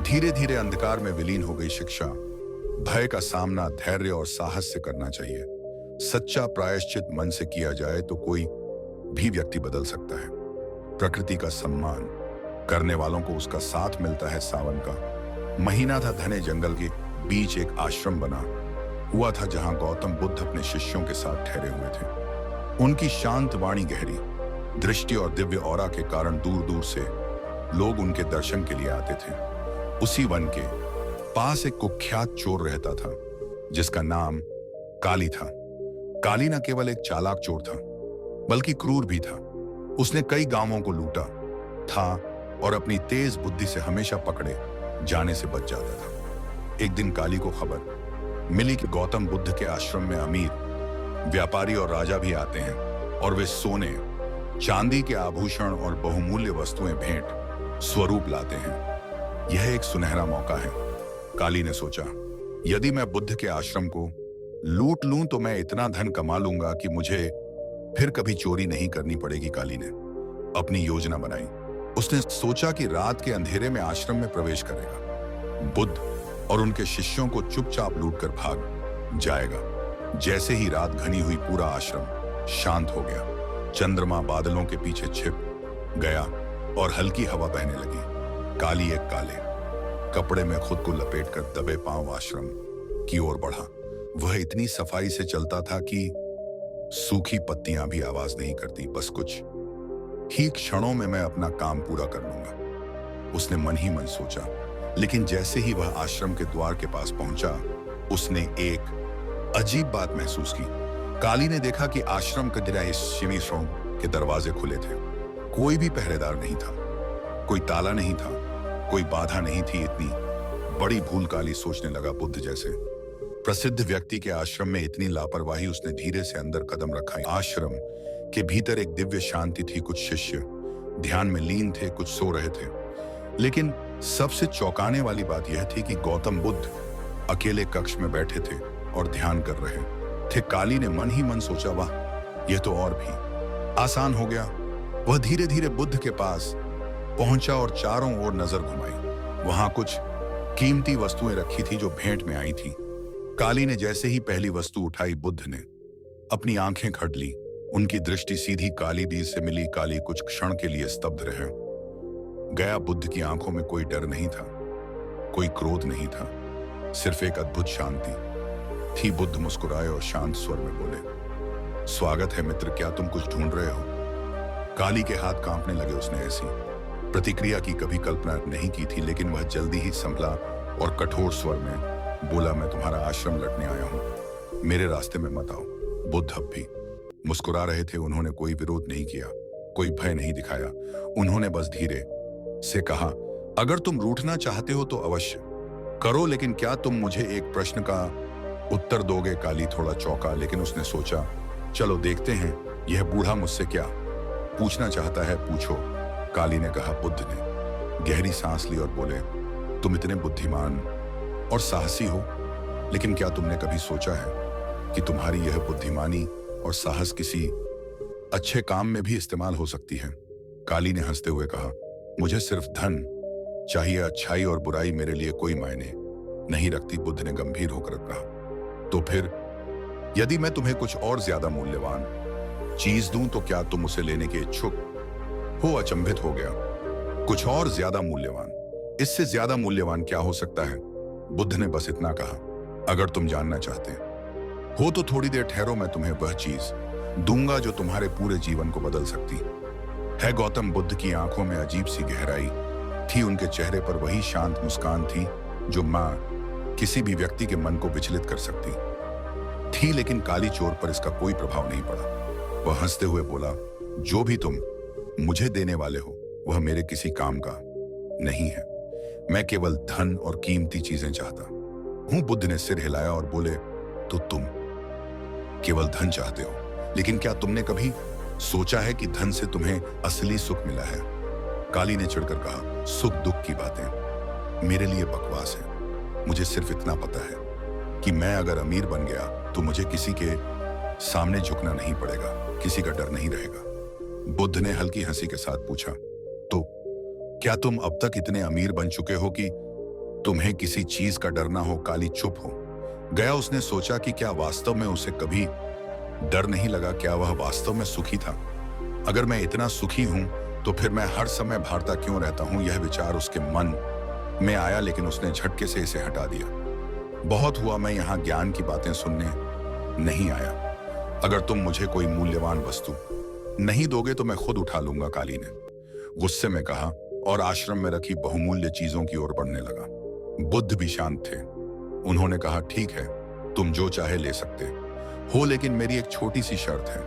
धीरे धीरे अंधकार में विलीन हो गई। शिक्षा, भय का सामना धैर्य और साहस से करना चाहिए। सच्चा प्रायश्चित मन से किया जाए तो कोई भी व्यक्ति बदल सकता है। प्रकृति का सम्मान करने वालों को उसका साथ मिलता है। सावन का महीना था। घने जंगल के बीच एक आश्रम बना हुआ था जहां गौतम बुद्ध अपने शिष्यों के साथ ठहरे हुए थे। उनकी शांत वाणी, गहरी दृष्टि और दिव्य ऑरा के कारण दूर दूर से लोग उनके दर्शन के लिए आते थे। उसी वन के पास एक कुख्यात चोर रहता था जिसका नाम काली था। काली न केवल एक चालाक चोर था बल्कि क्रूर भी था। उसने कई गांवों को लूटा था और अपनी तेज बुद्धि से हमेशा पकड़े जाने से बच जाता था। एक दिन काली को खबर मिली कि गौतम बुद्ध के आश्रम में अमीर व्यापारी और राजा भी आते हैं और वे सोने चांदी के आभूषण और बहुमूल्य वस्तुएं भेंट स्वरूप लाते हैं। यह एक सुनहरा मौका है, काली ने सोचा। यदि मैं बुद्ध के आश्रम को लूट लूं तो मैं इतना धन कमा लूंगा कि मुझे फिर कभी चोरी नहीं करनी पड़ेगी। काली ने अपनी योजना बनाई। उसने सोचा कि रात के अंधेरे में आश्रम में प्रवेश करेगा, बुद्ध और उनके शिष्यों को चुपचाप लूटकर भाग जाएगा। जैसे ही रात घनी हुई पूरा आश्रम शांत हो गया। चंद्रमा बादलों के पीछे छिप गया और हल्की हवा बहने लगी। काली एक काले कपड़े में खुद को लपेटकर दबे पांव आश्रम की ओर बढ़ा। वह इतनी सफाई से चलता था कि सूखी पत्तियां भी आवाज नहीं करती। बस कुछ ही क्षणों में मैं अपना काम पूरा कर लूंगा, उसने मन ही मन सोचा। लेकिन जैसे ही वह आश्रम के द्वार के पास पहुंचा, उसने एक अजीब बात महसूस की। काली ने देखा कि आश्रम के शिमीश्रों के दरवाजे खुले थे। कोई भी पहरेदार नहीं था, कोई ताला नहीं था, कोई बाधा नहीं थी। इतनी बड़ी भूल काली सोचने लगा, बुद्ध जैसे प्रसिद्ध व्यक्ति के आश्रम में इतनी लापरवाही। उसने धीरे से अंदर कदम रखा। आश्रम के भीतर एक दिव्य शांति थी। कुछ शिष्य ध्यान में लीन थे, कुछ सो रहे थे। लेकिन सबसे चौंकाने वाली बात यह थी कि गौतम बुद्ध अकेले कक्ष में बैठे थे और ध्यान कर रहे थे। काली ने मन ही मन सोचा, वाह, यह तो और भी आसान हो गया। वह धीरे धीरे बुद्ध के पास पहुंचा और चारों ओर नजर घुमाई। वहां कुछ कीमती वस्तुएं रखी थी जो भेंट में आई थी। काली ने जैसे ही पहली वस्तु उठाई, बुद्ध ने अपनी आंखें खट ली। उनकी दृष्टि सीधी काली दी से मिली। काली कुछ क्षण के लिए स्तब्ध रहे गया। बुद्ध की आंखों में कोई डर नहीं था, कोई क्रोध नहीं था, सिर्फ एक अद्भुत शांति थी। बुद्ध मुस्कुराए और शांत स्वर में बोले, स्वागत है मित्र, क्या तुम कुछ ढूंढ रहे हो? काली के हाथ कांपने लगे। उसने ऐसी प्रतिक्रिया की कभी कल्पना नहीं की थी, लेकिन वह जल्दी ही संभला और कठोर स्वर में बोला, मैं तुम्हारा आश्रम लटने आया हूं, मेरे रास्ते में मत आओ। बुद्ध अब भी मुस्कुरा रहे थे। उन्होंने कोई विरोध नहीं किया, कोई भय नहीं दिखाया। उन्होंने बस धीरे से कहा, अगर तुम रूठना चाहते हो तो अवश्य करो, लेकिन क्या तुम मुझे एक प्रश्न का उत्तर दोगे? काली थोड़ा चौंका, लेकिन उसने सोचा, चलो देखते हैं यह बूढ़ा मुझसे क्या पूछना चाहता है, पूछो। काली ने कहा। बुद्ध ने गहरी सांस ली और बोले, तुम इतने बुद्धिमान और साहसी हो, लेकिन क्या तुमने कभी सोचा है कि तुम्हारी यह बुद्धिमानी और साहस किसी अच्छे काम में भी इस्तेमाल हो सकती है? काली ने हंसते हुए कहा, मुझे सिर्फ धन चाहिए, अच्छाई और बुराई मेरे लिए कोई मायने नहीं रखती। बुद्ध ने गंभीर होकर कहा, तो फिर यदि मैं तुम्हें कुछ और ज्यादा मूल्यवान चीज दूं तो क्या तुम उसे लेने के इच्छुक हो? अचंभित हो गया, कुछ और ज्यादा मूल्यवान? इससे ज्यादा मूल्यवान क्या हो सकता है? बुद्ध ने बस इतना कहा, अगर तुम जानना चाहते हो तो थोड़ी देर ठहरो, मैं तुम्हें वह चीज दूंगा जो तुम्हारे पूरे जीवन को बदल सकती है। गौतम बुद्ध की आंखों में अजीब सी गहराई थी। उनके चेहरे पर वही शांत मुस्कान थी जो मां किसी भी व्यक्ति के मन को विचलित कर सकती थी। लेकिन काली चोर पर इसका कोई प्रभाव नहीं पड़ा। वह हंसते हुए बोला, जो भी तुम मुझे देने वाले हो वह मेरे किसी काम का नहीं है। मैं केवल धन और कीमती चीजें चाहता हूं। बुद्ध ने सिर हिलाया और बोले, तो तुम केवल धन चाहते हो, लेकिन क्या तुमने कभी सोचा है कि धन से तुम्हें असली सुख मिला है? काली ने चिढ़कर कहा, सुख दुख की बातें मेरे लिए बकवास है। मुझे सिर्फ इतना पता है कि मैं अगर अमीर बन गया तो मुझे किसी के सामने झुकना नहीं पड़ेगा, किसी का डर नहीं रहेगा। बुद्ध ने हल्की हंसी के साथ पूछा, तो क्या तुम अब तक इतने अमीर बन चुके हो कि तुम्हें किसी चीज का डर ना हो? काली चुप हो गया। उसने सोचा कि क्या वास्तव में उसे कभी डर नहीं लगा? क्या वह वास्तव में सुखी था? अगर मैं इतना सुखी हूं तो फिर मैं हर समय भागता क्यों रहता हूं? यह विचार उसके मन में आया, लेकिन उसने झटके से इसे हटा दिया। बहुत हुआ, मैं यहां ज्ञान की बातें सुनने नहीं आया। अगर तुम मुझे कोई मूल्यवान वस्तु नहीं दोगे तो मैं खुद उठा लूंगा, काली ने गुस्से में कहा और आश्रम में रखी बहुमूल्य चीजों की ओर बढ़ने लगा। बुद्ध भी शांत थे। उन्होंने कहा, ठीक है, तुम जो चाहे ले सकते हो, लेकिन मेरी एक छोटी सी शर्त है।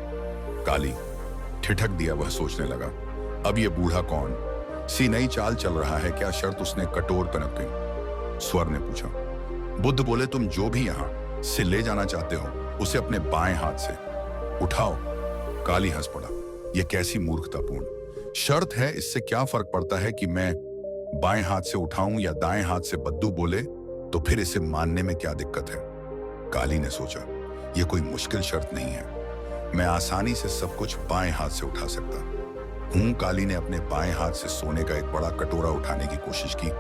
काली ठिठक दिया। वह सोचने लगा, अब ये बूढ़ा कौन सी नई चाल चल रहा है? क्या शर्त? उसने कठोर तनक के स्वर ने पूछा। बुद्ध बोले, तुम जो भी यहां से ले जाना चाहते हो उसे अपने बाएं हाथ से उठाओ। काली हंस पड़ा, यह कैसी मूर्खतापूर्ण शर्त है? इससे क्या फर्क पड़ता है कि मैं बाएं हाथ से उठाऊं या दाएं हाथ से? बद्दू बोले, तो फिर इसे मानने में क्या दिक्कत है? काली ने सोचा, यह कोई मुश्किल शर्त नहीं है, मैं आसानी से सब कुछ बाएं हाथ से उठा सकता हूं। काली ने अपने बाएं हाथ से सोने का एक बड़ा कटोरा उठाने की कोशिश की,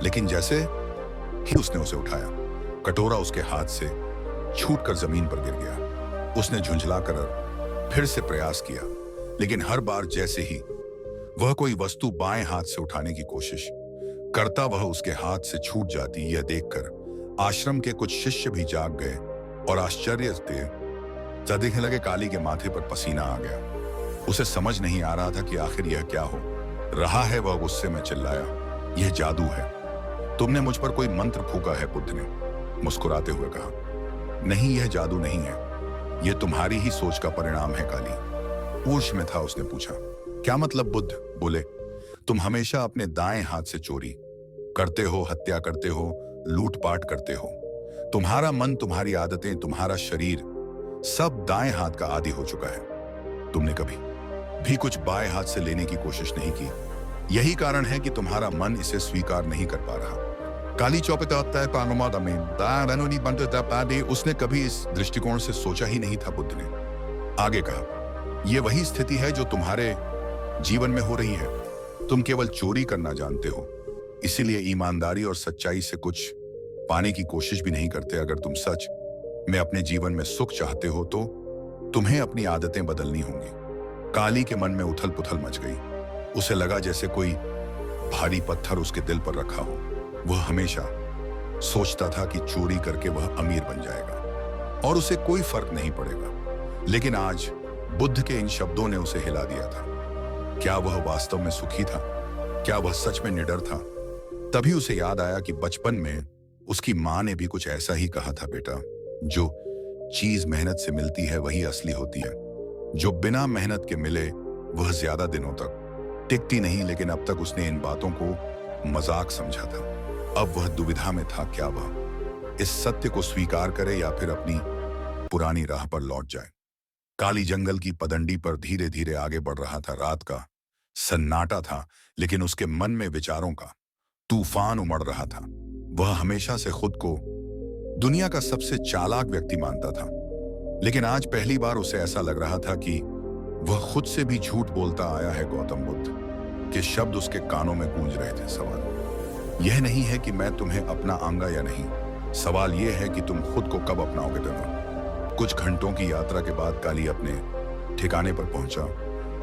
लेकिन जैसे ही उसने उसे उठाया, कटोरा उसके हाथ से छूटकर जमीन पर गिर गया। उसने झुंझलाकर फिर से प्रयास किया, लेकिन हर बार जैसे ही वह कोई वस्तु बाएं हाथ से उठाने की कोशिश करता, वह उसके हाथ से छूट जाती। यह देखकर आश्रम के कुछ शिष्य भी जाग गए और आश्चर्य से देखने लगे। काली के माथे पर पसीना आ गया। उसे समझ नहीं आ रहा था कि आखिर यह क्या हो रहा है। वह गुस्से में चिल्लाया, यह जादू है, तुमने मुझ पर कोई मंत्र फूका है। बुद्ध ने मुस्कुराते हुए कहा, नहीं, यह जादू नहीं है, यह तुम्हारी ही सोच का परिणाम है। काली ऊर्ष में था। उसने पूछा, क्या मतलब? बुद्ध बोले, तुम हमेशा अपने दाएं हाथ से चोरी करते हो, हत्या करते हो, लूटपाट करते हो। तुम्हारा मन, तुम्हारी आदतें, तुम्हारा शरीर सब दाएं हाथ का आदी हो चुका है। तुमने कभी भी कुछ बाएं हाथ से लेने की कोशिश नहीं की। यही कारण है कि तुम्हारा मन इसे स्वीकार नहीं कर पा रहा। काली चौपता उसने कभी इस दृष्टिकोण से सोचा ही नहीं था। बुद्ध ने आगे कहा, यह वही स्थिति है जो तुम्हारे जीवन में हो रही है। तुम केवल चोरी करना जानते हो, इसीलिए ईमानदारी और सच्चाई से कुछ पाने की कोशिश भी नहीं करते। अगर तुम सच में अपने जीवन में सुख चाहते हो तो तुम्हें अपनी आदतें बदलनी होंगी। काली के मन में उथल पुथल मच गई। उसे लगा जैसे कोई भारी पत्थर उसके दिल पर रखा हो। वह हमेशा सोचता था कि चोरी करके वह अमीर बन जाएगा और उसे कोई फर्क नहीं पड़ेगा, लेकिन आज बुद्ध के इन शब्दों ने उसे हिला दिया था। क्या वह वास्तव में सुखी था? क्या वह सच में निडर था? तभी उसे याद आया कि बचपन में उसकी मां ने भी कुछ ऐसा ही कहा था, बेटा, जो चीज मेहनत से मिलती है वही असली होती है। जो बिना मेहनत के मिले वह ज्यादा दिनों तक टिकती नहीं। लेकिन अब तक उसने इन बातों को मजाक समझा था। अब वह दुविधा में था, क्या वह इस सत्य को स्वीकार करे या फिर अपनी पुरानी राह पर लौट जाए। काली जंगल की पगडंडी पर धीरे धीरे आगे बढ़ रहा था। रात का सन्नाटा था, लेकिन उसके मन में विचारों का तूफान उमड़ रहा था। वह हमेशा से खुद को दुनिया का सबसे चालाक व्यक्ति मानता था, लेकिन आज पहली बार उसे ऐसा लग रहा था कि वह खुद से भी झूठ बोलता आया है। गौतम बुद्ध के शब्द उसके कानों में गूंज रहे थे। सवाल यह नहीं है कि मैं तुम्हें अपना आऊंगा या नहीं, सवाल यह है कि तुम खुद को कब अपनाओगे। दोनों कुछ घंटों की यात्रा के बाद काली अपने ठिकाने पर पहुंचा।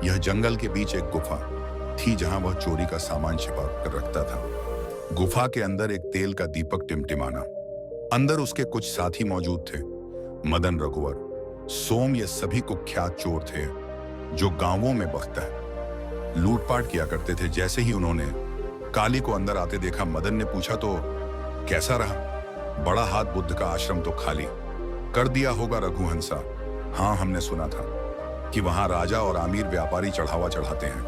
यह जंगल के बीच एक गुफा थी जहां वह चोरी का सामान छिपा कर रखता था। गुफा के अंदर एक तेल का दीपक टिमटिमाना। अंदर उसके कुछ साथी मौजूद थे। मदन, रघुवर, सोम, ये सभी कुख्यात चोर थे जो गांवों में बख्ता लूटपाट किया करते थे। जैसे ही उन्होंने काली को अंदर आते देखा, मदन ने पूछा, तो कैसा रहा? बड़ा हाथ, बुद्ध का आश्रम तो खाली कर दिया होगा। रघुहंसा, हाँ, हमने सुना था कि वहां राजा और आमिर व्यापारी चढ़ावा चढ़ाते हैं,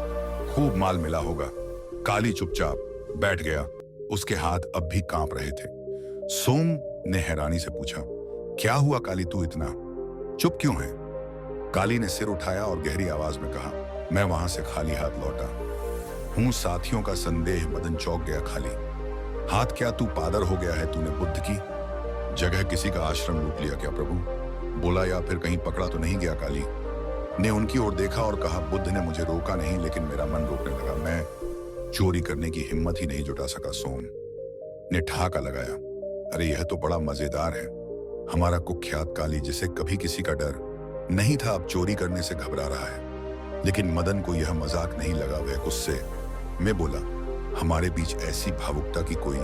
खूब माल मिला होगा। काली चुपचाप बैठ गया। उसके हाथ अब भी कांप रहे थे। सोम ने हैरानी से पूछा, क्या हुआ काली, तू इतना चुप क्यों है? काली ने सिर उठाया और गहरी आवाज में कहा, मैं वहां से खाली हाथ लौटा हूं। साथियों का संदेह। मदन चौंक गया। खाली हाथ? क्या तू पादर हो गया है? तूने बुद्ध की जगह किसी का आश्रम लूट लिया क्या? प्रभु बोला, या फिर कहीं पकड़ा तो नहीं गया? काली ने उनकी ओर देखा और कहा, बुद्ध ने मुझे रोका नहीं, लेकिन मेरा मन रोकने लगा। मैं चोरी करने की हिम्मत ही नहीं जुटा सका। सोम ने ठहाका लगाया, अरे यह तो बड़ा मजेदार है। हमारा कुख्यात काली, जिसे कभी किसी का डर नहीं था, अब चोरी करने से घबरा रहा है। लेकिन मदन को यह मजाक नहीं लगा। वह गुस्से में बोला, हमारे बीच ऐसी भावुकता की कोई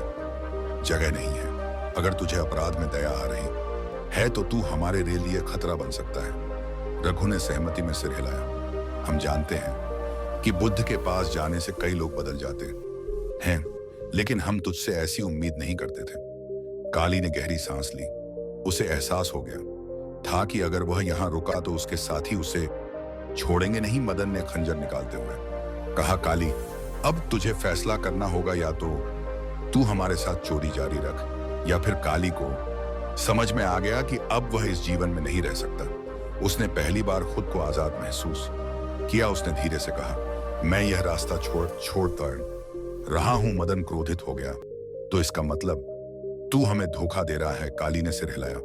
जगह नहीं है। अगर तुझे अपराध में दया आ रही है तो तू हमारे लिए खतरा बन सकता है। रघु ने सहमति में सिर हिलाया। हम जानते हैं कि बुद्ध के पास जाने से कई लोग बदल जाते हैं, लेकिन हम तुझसे ऐसी उम्मीद नहीं करते थे। काली ने गहरी सांस ली। उसे एहसास हो गया था कि अगर वह यहां रुका तो उसके साथी उसे छोड़ेंगे नहीं। मदन ने खंजर निकालते हुए कहा, काली, अब तुझे फैसला करना होगा, या तो तू हमारे साथ चोरी जारी रख, या फिर काली को समझ में आ गया कि अब वह इस जीवन में नहीं रह सकता। उसने पहली बार खुद को आजाद महसूस किया। उसने धीरे से कहा, मैं यह रास्ता छोड़ता रहा हूं। मदन क्रोधित हो गया, तो इसका मतलब तू हमें धोखा दे रहा है? काली ने सिर हिलाया,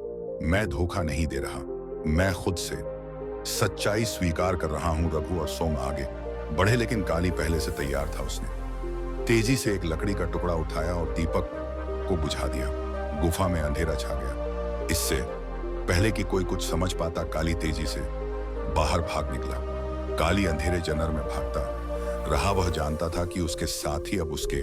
मैं धोखा नहीं दे रहा, मैं खुद से सच्चाई स्वीकार कर रहा हूं। रघु और सोम आगे बढ़े, लेकिन काली पहले से तैयार था। उसने तेजी से एक लकड़ी का टुकड़ा उठाया और दीपक को बुझा दिया। गुफा में अंधेरा छा गया। इससे पहले कि कोई कुछ समझ पाता, काली तेजी से बाहर भाग निकला। काली अंधेरे जनर में भागता रहा। वह जानता था कि उसके साथी अब उसके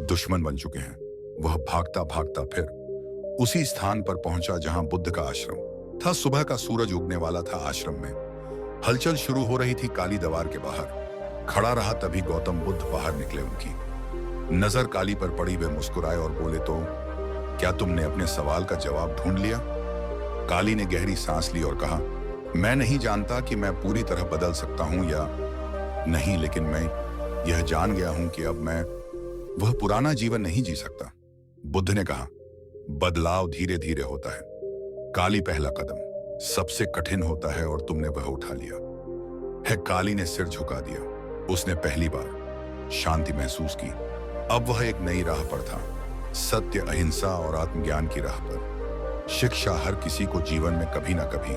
दुश्मन बन चुके हैं। वह भागता भागता फिर उसी स्थान पर पहुंचा जहां बुद्ध का आश्रम था। सुबह का सूरज उगने वाला था। आश्रम में हलचल शुरू हो रही थी। काली दीवार के बाहर खड़ा रहा, तभी गौतम बुद्ध बाहर निकले। उनकी नजर काली पर पड़ी। वे मुस्कुराए और बोले, तो क्या तुमने अपने सवाल का जवाब ढूंढ लिया? काली ने गहरी सांस ली और कहा, मैं नहीं जानता कि मैं पूरी तरह बदल सकता हूं या नहीं, लेकिन मैं यह जान गया हूं कि अब मैं वह पुराना जीवन नहीं जी सकता। बुद्ध ने कहा, बदलाव धीरे धीरे होता है काली। पहला कदम सबसे कठिन होता है और तुमने वह उठा लिया है। काली ने सिर झुका दिया। उसने पहली बार शांति महसूस की। अब वह एक नई राह पर था, सत्य, अहिंसा और आत्मज्ञान की राह पर। शिक्षा हर किसी को जीवन में कभी ना कभी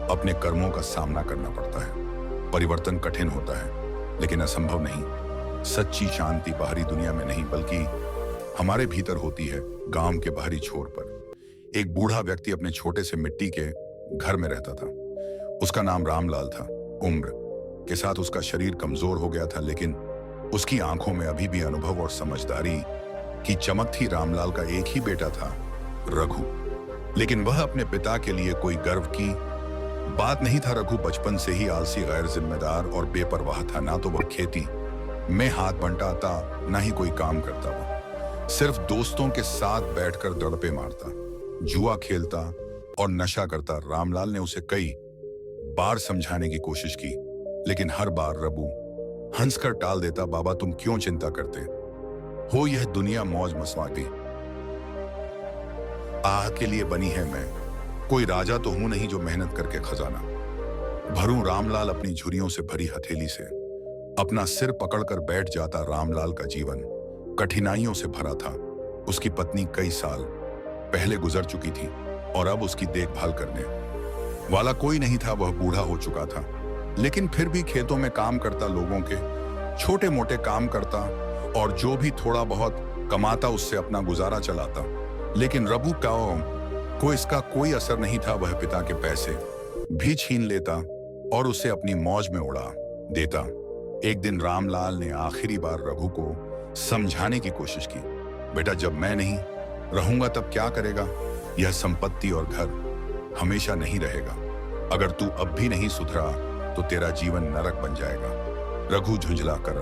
अपने कर्मों का सामना करना पड़ता है। परिवर्तन कठिन होता है लेकिन असंभव नहीं। सच्ची शांति बाहरी दुनिया में नहीं बल्कि हमारे भीतर होती है। गांव के बाहरी छोर पर एक बूढ़ा व्यक्ति अपने छोटे से मिट्टी के घर में रहता था। उसका नाम रामलाल था। उम्र के साथ उसका शरीर कमजोर हो गया था, लेकिन उसकी आंखों में अभी भी अनुभव और समझदारी की चमक थी। रामलाल का एक ही बेटा था, रघु, लेकिन वह अपने पिता के लिए कोई गर्व की बात नहीं था। रघु बचपन से ही आलसी, गैर जिम्मेदार और बेपरवाह था। ना तो वह खेती में हाथ बंटाता, ना ही कोई काम करता। वह सिर्फ दोस्तों के साथ बैठकर दड़पे मारता, जुआ खेलता और नशा करता। रामलाल ने उसे कई बार समझाने की कोशिश की, लेकिन हर बार रघु हंसकर टाल देता। बाबा, तुम क्यों चिंता करते हो? यह दुनिया मौज मस्ती आह के लिए बनी है। मैं कोई राजा तो हूं नहीं जो मेहनत करके खजाना भरूं। रामलाल अपनी झुर्रियों से भरी हथेली से अपना सिर पकड़कर बैठ जाता। रामलाल का जीवन कठिनाइयों से भरा था। उसकी पत्नी कई साल पहले गुजर चुकी थी और अब उसकी देखभाल करने वाला कोई नहीं था। वह बूढ़ा हो चुका था, लेकिन फिर भी खेतों में काम करता, लोगों के छोटे मोटे काम करता और जो भी थोड़ा बहुत कमाता उससे अपना गुजारा चलाता। लेकिन रघु को इसका कोई असर नहीं था। वह पिता के पैसे भी छीन लेता और उसे अपनी मौज में उड़ा देता। एक दिन रामलाल ने आखिरी बार रघु को समझाने की कोशिश की, बेटा, जब मैं नहीं रहूंगा तब क्या करेगा? यह संपत्ति और घर हमेशा नहीं रहेगा। अगर तू अब भी नहीं सुधरा तो तेरा जीवन नरक बन जाएगा। रघु झुंझला कर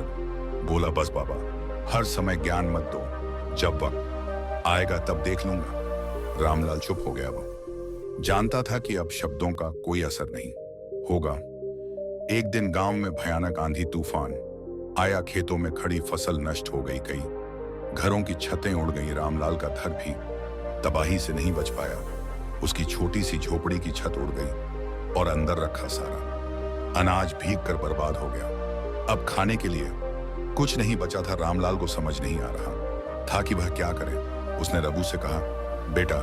बोला, बस बाबा, हर समय ज्ञान मत दो, जब वक्त आएगा तब देख लूंगा। रामलाल चुप हो गया। वो जानता था कि अब शब्दों का कोई असर नहीं होगा। एक दिन गांव में भयानक आंधी तूफान आया। खेतों में खड़ी फसल नष्ट हो गई, कई घरों की छतें उड़ गई। रामलाल का घर भी तबाही से नहीं बच पाया। उसकी छोटी सी झोपड़ी की छत उड़ गई और अंदर रखा सारा अनाज भीग कर बर्बाद हो गया। अब खाने के लिए कुछ नहीं बचा था। रामलाल को समझ नहीं आ रहा था कि वह क्या करे। उसने रघु से कहा, बेटा,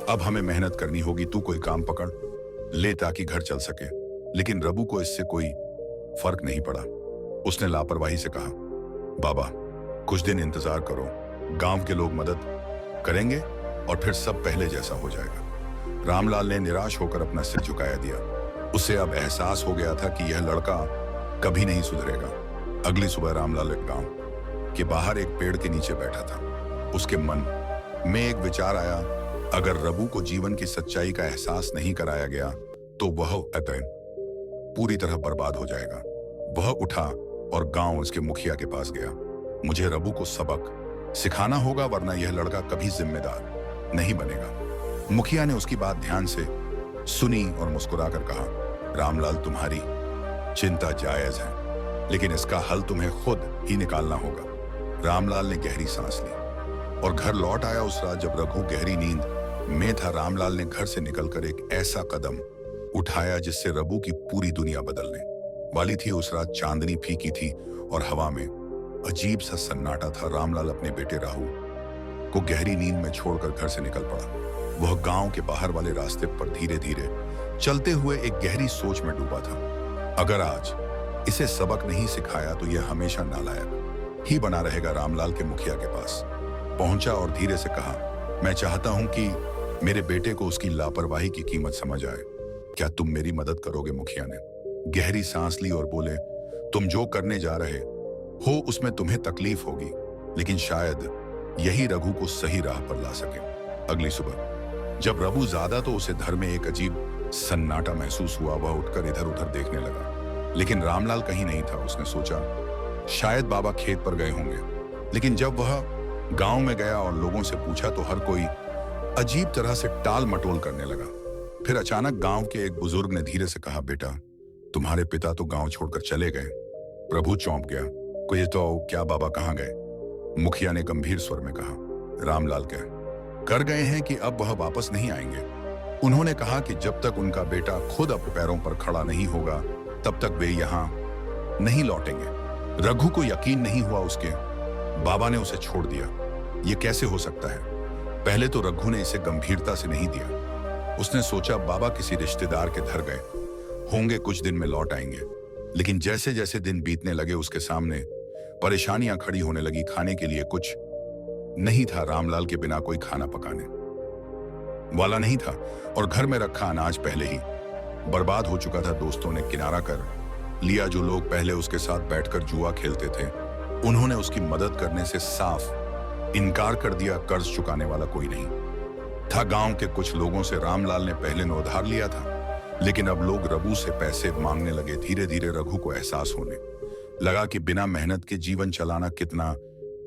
अब हमें मेहनत करनी होगी, तू कोई काम पकड़ ले ताकि घर चल सके। लेकिन रघु को इससे कोई फर्क नहीं पड़ा। उसने लापरवाही से कहा, बाबा, कुछ दिन इंतजार करो, गांव के लोग मदद करेंगे और फिर सब पहले जैसा हो जाएगा। रामलाल ने निराश होकर अपना सिर झुकाया दिया। उसे अब एहसास हो गया था कि यह लड़का कभी नहीं सुधरेगा। अगली सुबह रामलाल गांव के बाहर एक पेड़ के नीचे बैठा था। उसके मन में एक विचार आया, अगर रघु को जीवन की सच्चाई का एहसास नहीं कराया गया तो वह अतः पूरी तरह बर्बाद हो जाएगा। वह उठा और गांव उसके मुखिया के पास गया। मुझे रघु को सबक सिखाना होगा, वरना यह लड़का कभी जिम्मेदार नहीं बनेगा। मुखिया ने उसकी बात ध्यान से सुनी और मुस्कुराकर कहा, रामलाल, तुम्हारी चिंता जायज है, लेकिन इसका हल तुम्हें खुद ही निकालना होगा। रामलाल ने गहरी सांस ली और घर लौट आया। उस रात जब रघु गहरी नींद में था, रामलाल ने घर से निकलकर एक ऐसा कदम उठाया जिससे रघु की पूरी दुनिया बदलने वाली थी। उस रात चांदनी फीकी थी और हवा में अजीब सा सन्नाटा था। रामलाल अपने बेटे राहु को गहरी नींद में छोड़कर घर से निकल पड़ा। वह गांव के बाहर वाले रास्ते पर धीरे धीरे चलते हुए एक गहरी सोच में डूबा था। अगर आज इसे सबक नहीं सिखाया तो यह हमेशा नालायक ही बना रहेगा। रामलाल के मुखिया के पास पहुंचा और धीरे से कहा, मैं चाहता हूं कि मेरे बेटे को उसकी लापरवाही की कीमत समझ आए। क्या तुम मेरी मदद करोगे? मुखिया ने गहरी सांस ली और बोले, तुम जो करने जा रहे हो उसमें तुम्हें तकलीफ होगी, लेकिन शायद यही रघु को सही राह पर ला सके। अगली सुबह जब रघु ज्यादा तो उसे घर में एक अजीब सन्नाटा महसूस हुआ। वह उठकर इधर उधर देखने लगा, लेकिन रामलाल कहीं नहीं था। उसने सोचा शायद बाबा खेत पर गए होंगे, लेकिन जब वह गांव में गया और लोगों से पूछा तो हर कोई अजीब तरह से टाल मटोल करने लगा। फिर अचानक गांव के एक बुजुर्ग ने धीरे से कहा, बेटा तुम्हारे पिता तो गांव छोड़कर चले गए। प्रभु चौंक गया, कोई तो क्या बाबा कहाँ गए? मुखिया ने गंभीर स्वर में कहा, रामलाल कर गए हैं कि अब वह वापस नहीं आएंगे। उन्होंने कहा कि जब तक उनका बेटा खुद अपने पैरों पर खड़ा नहीं होगा तब तक वे यहाँ नहीं लौटेंगे। रघु को यकीन नहीं हुआ उसके बाबा ने उसे छोड़ दिया। ये कैसे हो सकता है? पहले तो रघु ने इसे गंभीरता से नहीं दिया। उसने सोचा बाबा किसी रिश्तेदार के घर गए होंगे, कुछ दिन में लौट आएंगे। लेकिन जैसे जैसे दिन बीतने लगे उसके सामने परेशानियां खड़ी होने लगी। खाने के लिए कुछ नहीं था, रामलाल के बिना कोई खाना पकाने वाला नहीं था और घर में रखा अनाज पहले ही बर्बाद हो चुका था। दोस्तों ने किनारा कर लिया। जो लोग पहले उसके साथ बैठकर जुआ खेलते थे उन्होंने उसकी मदद करने से साफ इनकार कर दिया। कर्ज चुकाने वाला कोई नहीं था। गांव के कुछ लोगों से रामलाल ने पहले न उधार लिया था, लेकिन अब लोग रघु से पैसे मांगने लगे। धीरे धीरे रघु को एहसास होने लगा कि बिना मेहनत के जीवन चलाना कितना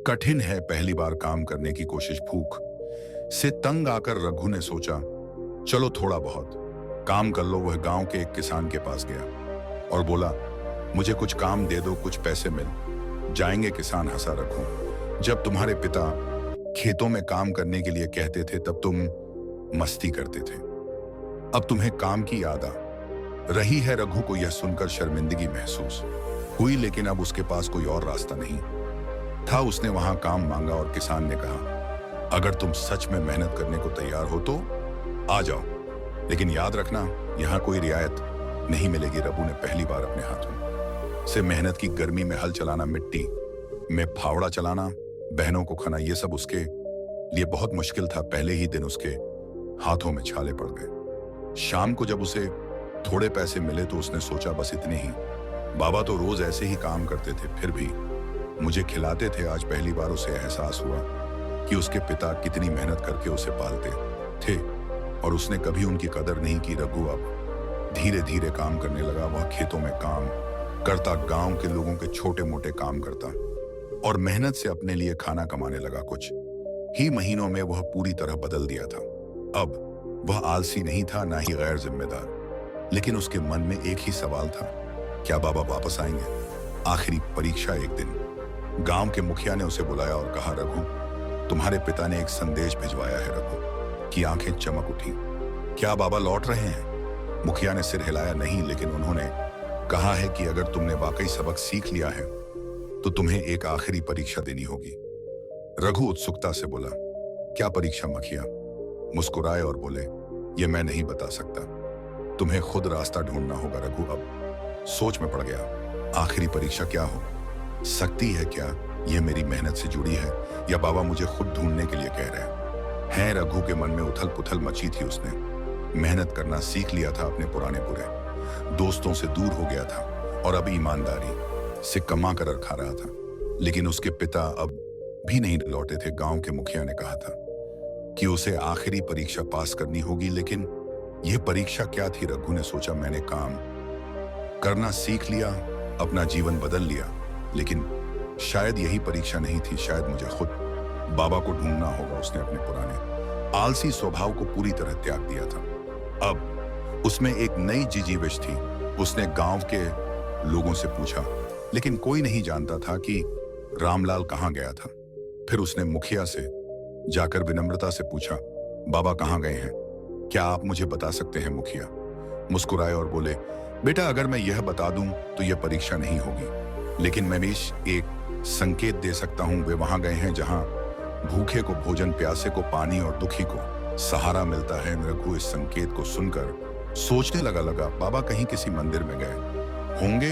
कठिन है। पहली बार काम करने की कोशिश भूख से तंग आकर रघु ने सोचा चलो थोड़ा बहुत काम कर लो। वह गांव के एक किसान के पास गया और बोला, मुझे कुछ काम दे दो, कुछ पैसे मिल जाएंगे। किसान हंसा, रघु जब तुम्हारे पिता खेतों में काम करने के लिए कहते थे तब तुम मस्ती करते थे, अब तुम्हें काम की याद आ रही है। रघु को यह सुनकर शर्मिंदगी महसूस हुई, लेकिन अब उसके पास कोई और रास्ता नहीं था। उसने वहां काम मांगा और किसान ने कहा, अगर तुम सच में मेहनत करने को तैयार हो तो आ जाओ, लेकिन याद रखना यहां कोई रियायत नहीं मिलेगी। रघु ने पहली बार अपने हाथों से मेहनत की। गर्मी में हल चलाना, मिट्टी में फावड़ा चलाना, बहनों को खाना, यह सब उसके लिए बहुत मुश्किल था। पहले ही दिन उसके हाथों में छाले पड़ गए। शाम को जब उसे थोड़े पैसे मिले तो उसने सोचा बस इतने ही। बाबा तो रोज ऐसे ही काम करते थे, फिर भी मुझे खिलाते थे। आज पहली बार उसे एहसास हुआ कि उसके पिता कितनी मेहनत करके उसे पालते थे और उसने कभी उनकी कदर नहीं की। रघु अब धीरे धीरे काम करने लगा। वह खेतों में काम करता, गांव के लोगों के छोटे मोटे काम करता और मेहनत से अपने लिए खाना कमाने लगा। कुछ ही महीनों में वह पूरी तरह बदल दिया था। अब वह आलसी नहीं था, ना ही गैर जिम्मेदार, लेकिन उसके मन में एक ही सवाल था, क्या बाबा वापस आएंगे? आखिरी परीक्षा एक दिन गांव के मुखिया ने उसे बुलाया और कहा, रघु तुम्हारे पिता ने एक संदेश भिजवाया है। रघु की आंखें चमक उठी, क्या बाबा लौट रहे हैं? मुखिया ने सिर हिलाया, नहीं, लेकिन उन्होंने कहा है कि अगर तुमने वाकई सबक सीख लिया है तो तुम्हें एक आखिरी परीक्षा देनी होगी। रघु उत्सुकता से बोला, क्या परीक्षा? मुखिया मुस्कुराए और बोले, ये मैं नहीं बता सकता, तुम्हें खुद रास्ता ढूंढना होगा। रघु अब सोच में पड़ गया, आखिरी परीक्षा क्या हो सकती है? क्या यह मेरी मेहनत से जुड़ी है या बाबा मुझे खुद ढूंढने के लिए कह रहे हैं? रघु के मन में उथल पुथल मची थी। उसने मेहनत करना सीख लिया था, अपने पुराने बुरे दोस्तों से दूर हो गया था और अब ईमानदारी से कमा कर खा रहा था। लेकिन उसके पिता अब भी नहीं लौटे थे। गांव के मुखिया ने कहा था कि उसे आखिरी परीक्षा पास करनी होगी, लेकिन यह परीक्षा क्या थी? रघु ने सोचा, मैंने काम करना सीख लिया, अपना जीवन बदल लिया, लेकिन शायद यही परीक्षा नहीं थी। शायद मुझे खुद बाबा को ढूंढना होगा। उसने अपने पुराने आलसी स्वभाव को पूरी तरह त्याग दिया था। अब उसमें एक नई जिजीविश थी। उसने गांव के लोगों से पूछा, लेकिन कोई नहीं जानता था कि रामलाल कहां गया था। फिर उसने मुखिया से जाकर विनम्रता से पूछा, बाबा कहां गए हैं? क्या आप मुझे बता सकते हैं? मुखिया मुस्कुराए और बोले, बेटा अगर मैं यह बता दूं तो यह परीक्षा नहीं होगी, लेकिन मैं भी एक संकेत दे सकता हूं। वे वहां गए हैं जहां भूखे को भोजन, प्यासे को पानी और दुखी को सहारा मिलता है। रघु इस संकेत को सुनकर सोचने लगा, बाबा कहीं किसी मंदिर में गए होंगे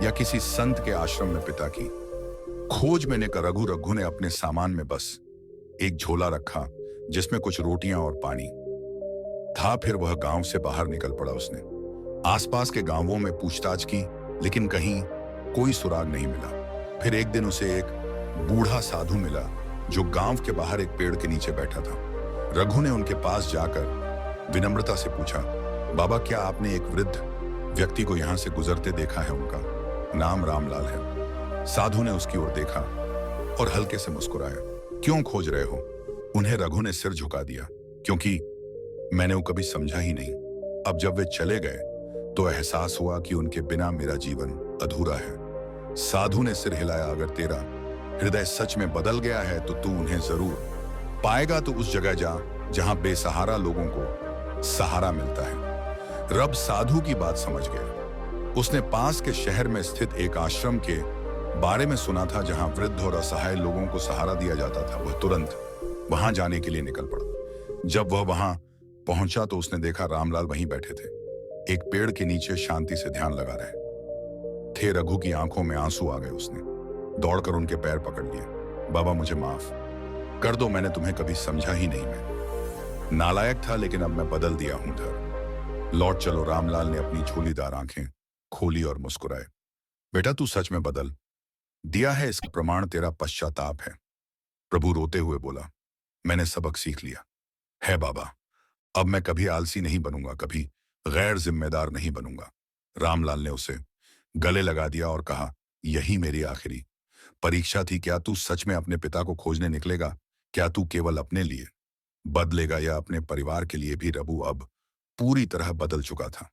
या किसी संत के आश्रम में पिता की खोज में। रघु ने अपने सामान में बस एक झोला रखा जिसमें कुछ रोटियां और पानी था। फिर वह गांव से बाहर निकल पड़ा। उसने आसपास के गांवों में पूछताछ की, लेकिन कहीं कोई सुराग नहीं मिला। फिर एक दिन उसे एक बूढ़ा साधु मिला जो गांव के बाहर एक पेड़ के नीचे बैठा था। रघु ने उनके पास जाकर विनम्रता से पूछा, बाबा, क्या आपने एक वृद्ध व्यक्ति को यहां से गुजरते देखा है? उनका नाम रामलाल है। साधु ने उसकी ओर देखा और हल्के से मुस्कुराया। क्यों खोज रहे हो? उन्हें रघु ने सिर झुका दिया। क्योंकि मैंने वो कभी समझा ही नहीं। अब जब वे चले गए तो एहसास हुआ कि उनके बिना मेरा जीवन अधूरा है। साधु ने सिर हिलाया। अगर तेरा हृदय सच में बदल गया है तो तू उन्हें जरूर पाएगा। तो उस जगह जा जहां बेसहारा लोगों को सहारा मिलता है। रब साधु की बात समझ गया। उसने पास के शहर में स्थित एक आश्रम के बारे में सुना था जहां वृद्ध और असहाय लोगों को सहारा दिया जाता था। वह तुरंत वहां जाने के लिए निकल पड़ा। जब वह वहां पहुंचा तो उसने देखा रामलाल वहीं बैठे थे, एक पेड़ के नीचे शांति से ध्यान लगा रहे थे। रघु की आंखों में आंसू आ गए। उसने दौड़कर उनके पैर पकड़ लिए। बाबा, मुझे माफ कर दो, मैंने तुम्हें कभी समझा ही नहीं। मैं नालायक था, लेकिन अब मैं बदल दिया हूं। धर लौट चलो। रामलाल ने अपनी झोलीदार आंखें खोली और मुस्कुराए। बेटा, तू सच में बदल दिया है, इसका प्रमाण तेरा पश्चाताप है। प्रभु रोते हुए बोला, मैंने सबक सीख लिया है बाबा। अब मैं कभी आलसी नहीं बनूंगा, कभी गैर जिम्मेदार नहीं बनूंगा। रामलाल ने उसे गले लगा दिया और कहा, यही मेरी आखिरी परीक्षा थी। क्या तू सच में अपने पिता को खोजने निकलेगा? क्या तू केवल अपने लिए बदलेगा या अपने परिवार के लिए भी? रघु अब पूरी तरह बदल चुका था।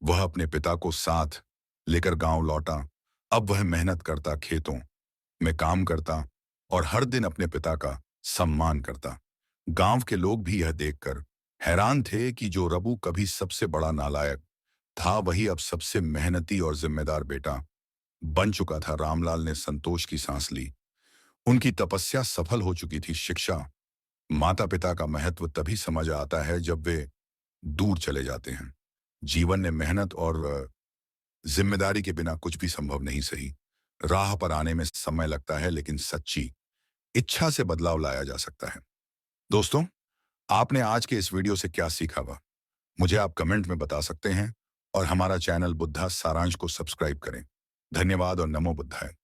वह अपने पिता को साथ लेकर गांव लौटा। अब वह मेहनत करता, खेतों में काम करता और हर दिन अपने पिता का सम्मान करता। गांव के लोग भी यह देखकर हैरान थे कि जो रघु कभी सबसे बड़ा नालायक था, वही अब सबसे मेहनती और जिम्मेदार बेटा बन चुका था। रामलाल ने संतोष की सांस ली। उनकी तपस्या सफल हो चुकी थी। शिक्षा, माता पिता का महत्व तभी समझ आता है जब वे दूर चले जाते हैं। जीवन में मेहनत और जिम्मेदारी के बिना कुछ भी संभव नहीं। सही राह पर आने में समय लगता है, लेकिन सच्ची इच्छा से बदलाव लाया जा सकता है। दोस्तों, आपने आज के इस वीडियो से क्या सीखा वह मुझे आप कमेंट में बता सकते हैं और हमारा चैनल बुद्धा सारांश को सब्सक्राइब करें। धन्यवाद और नमो बुद्धाय।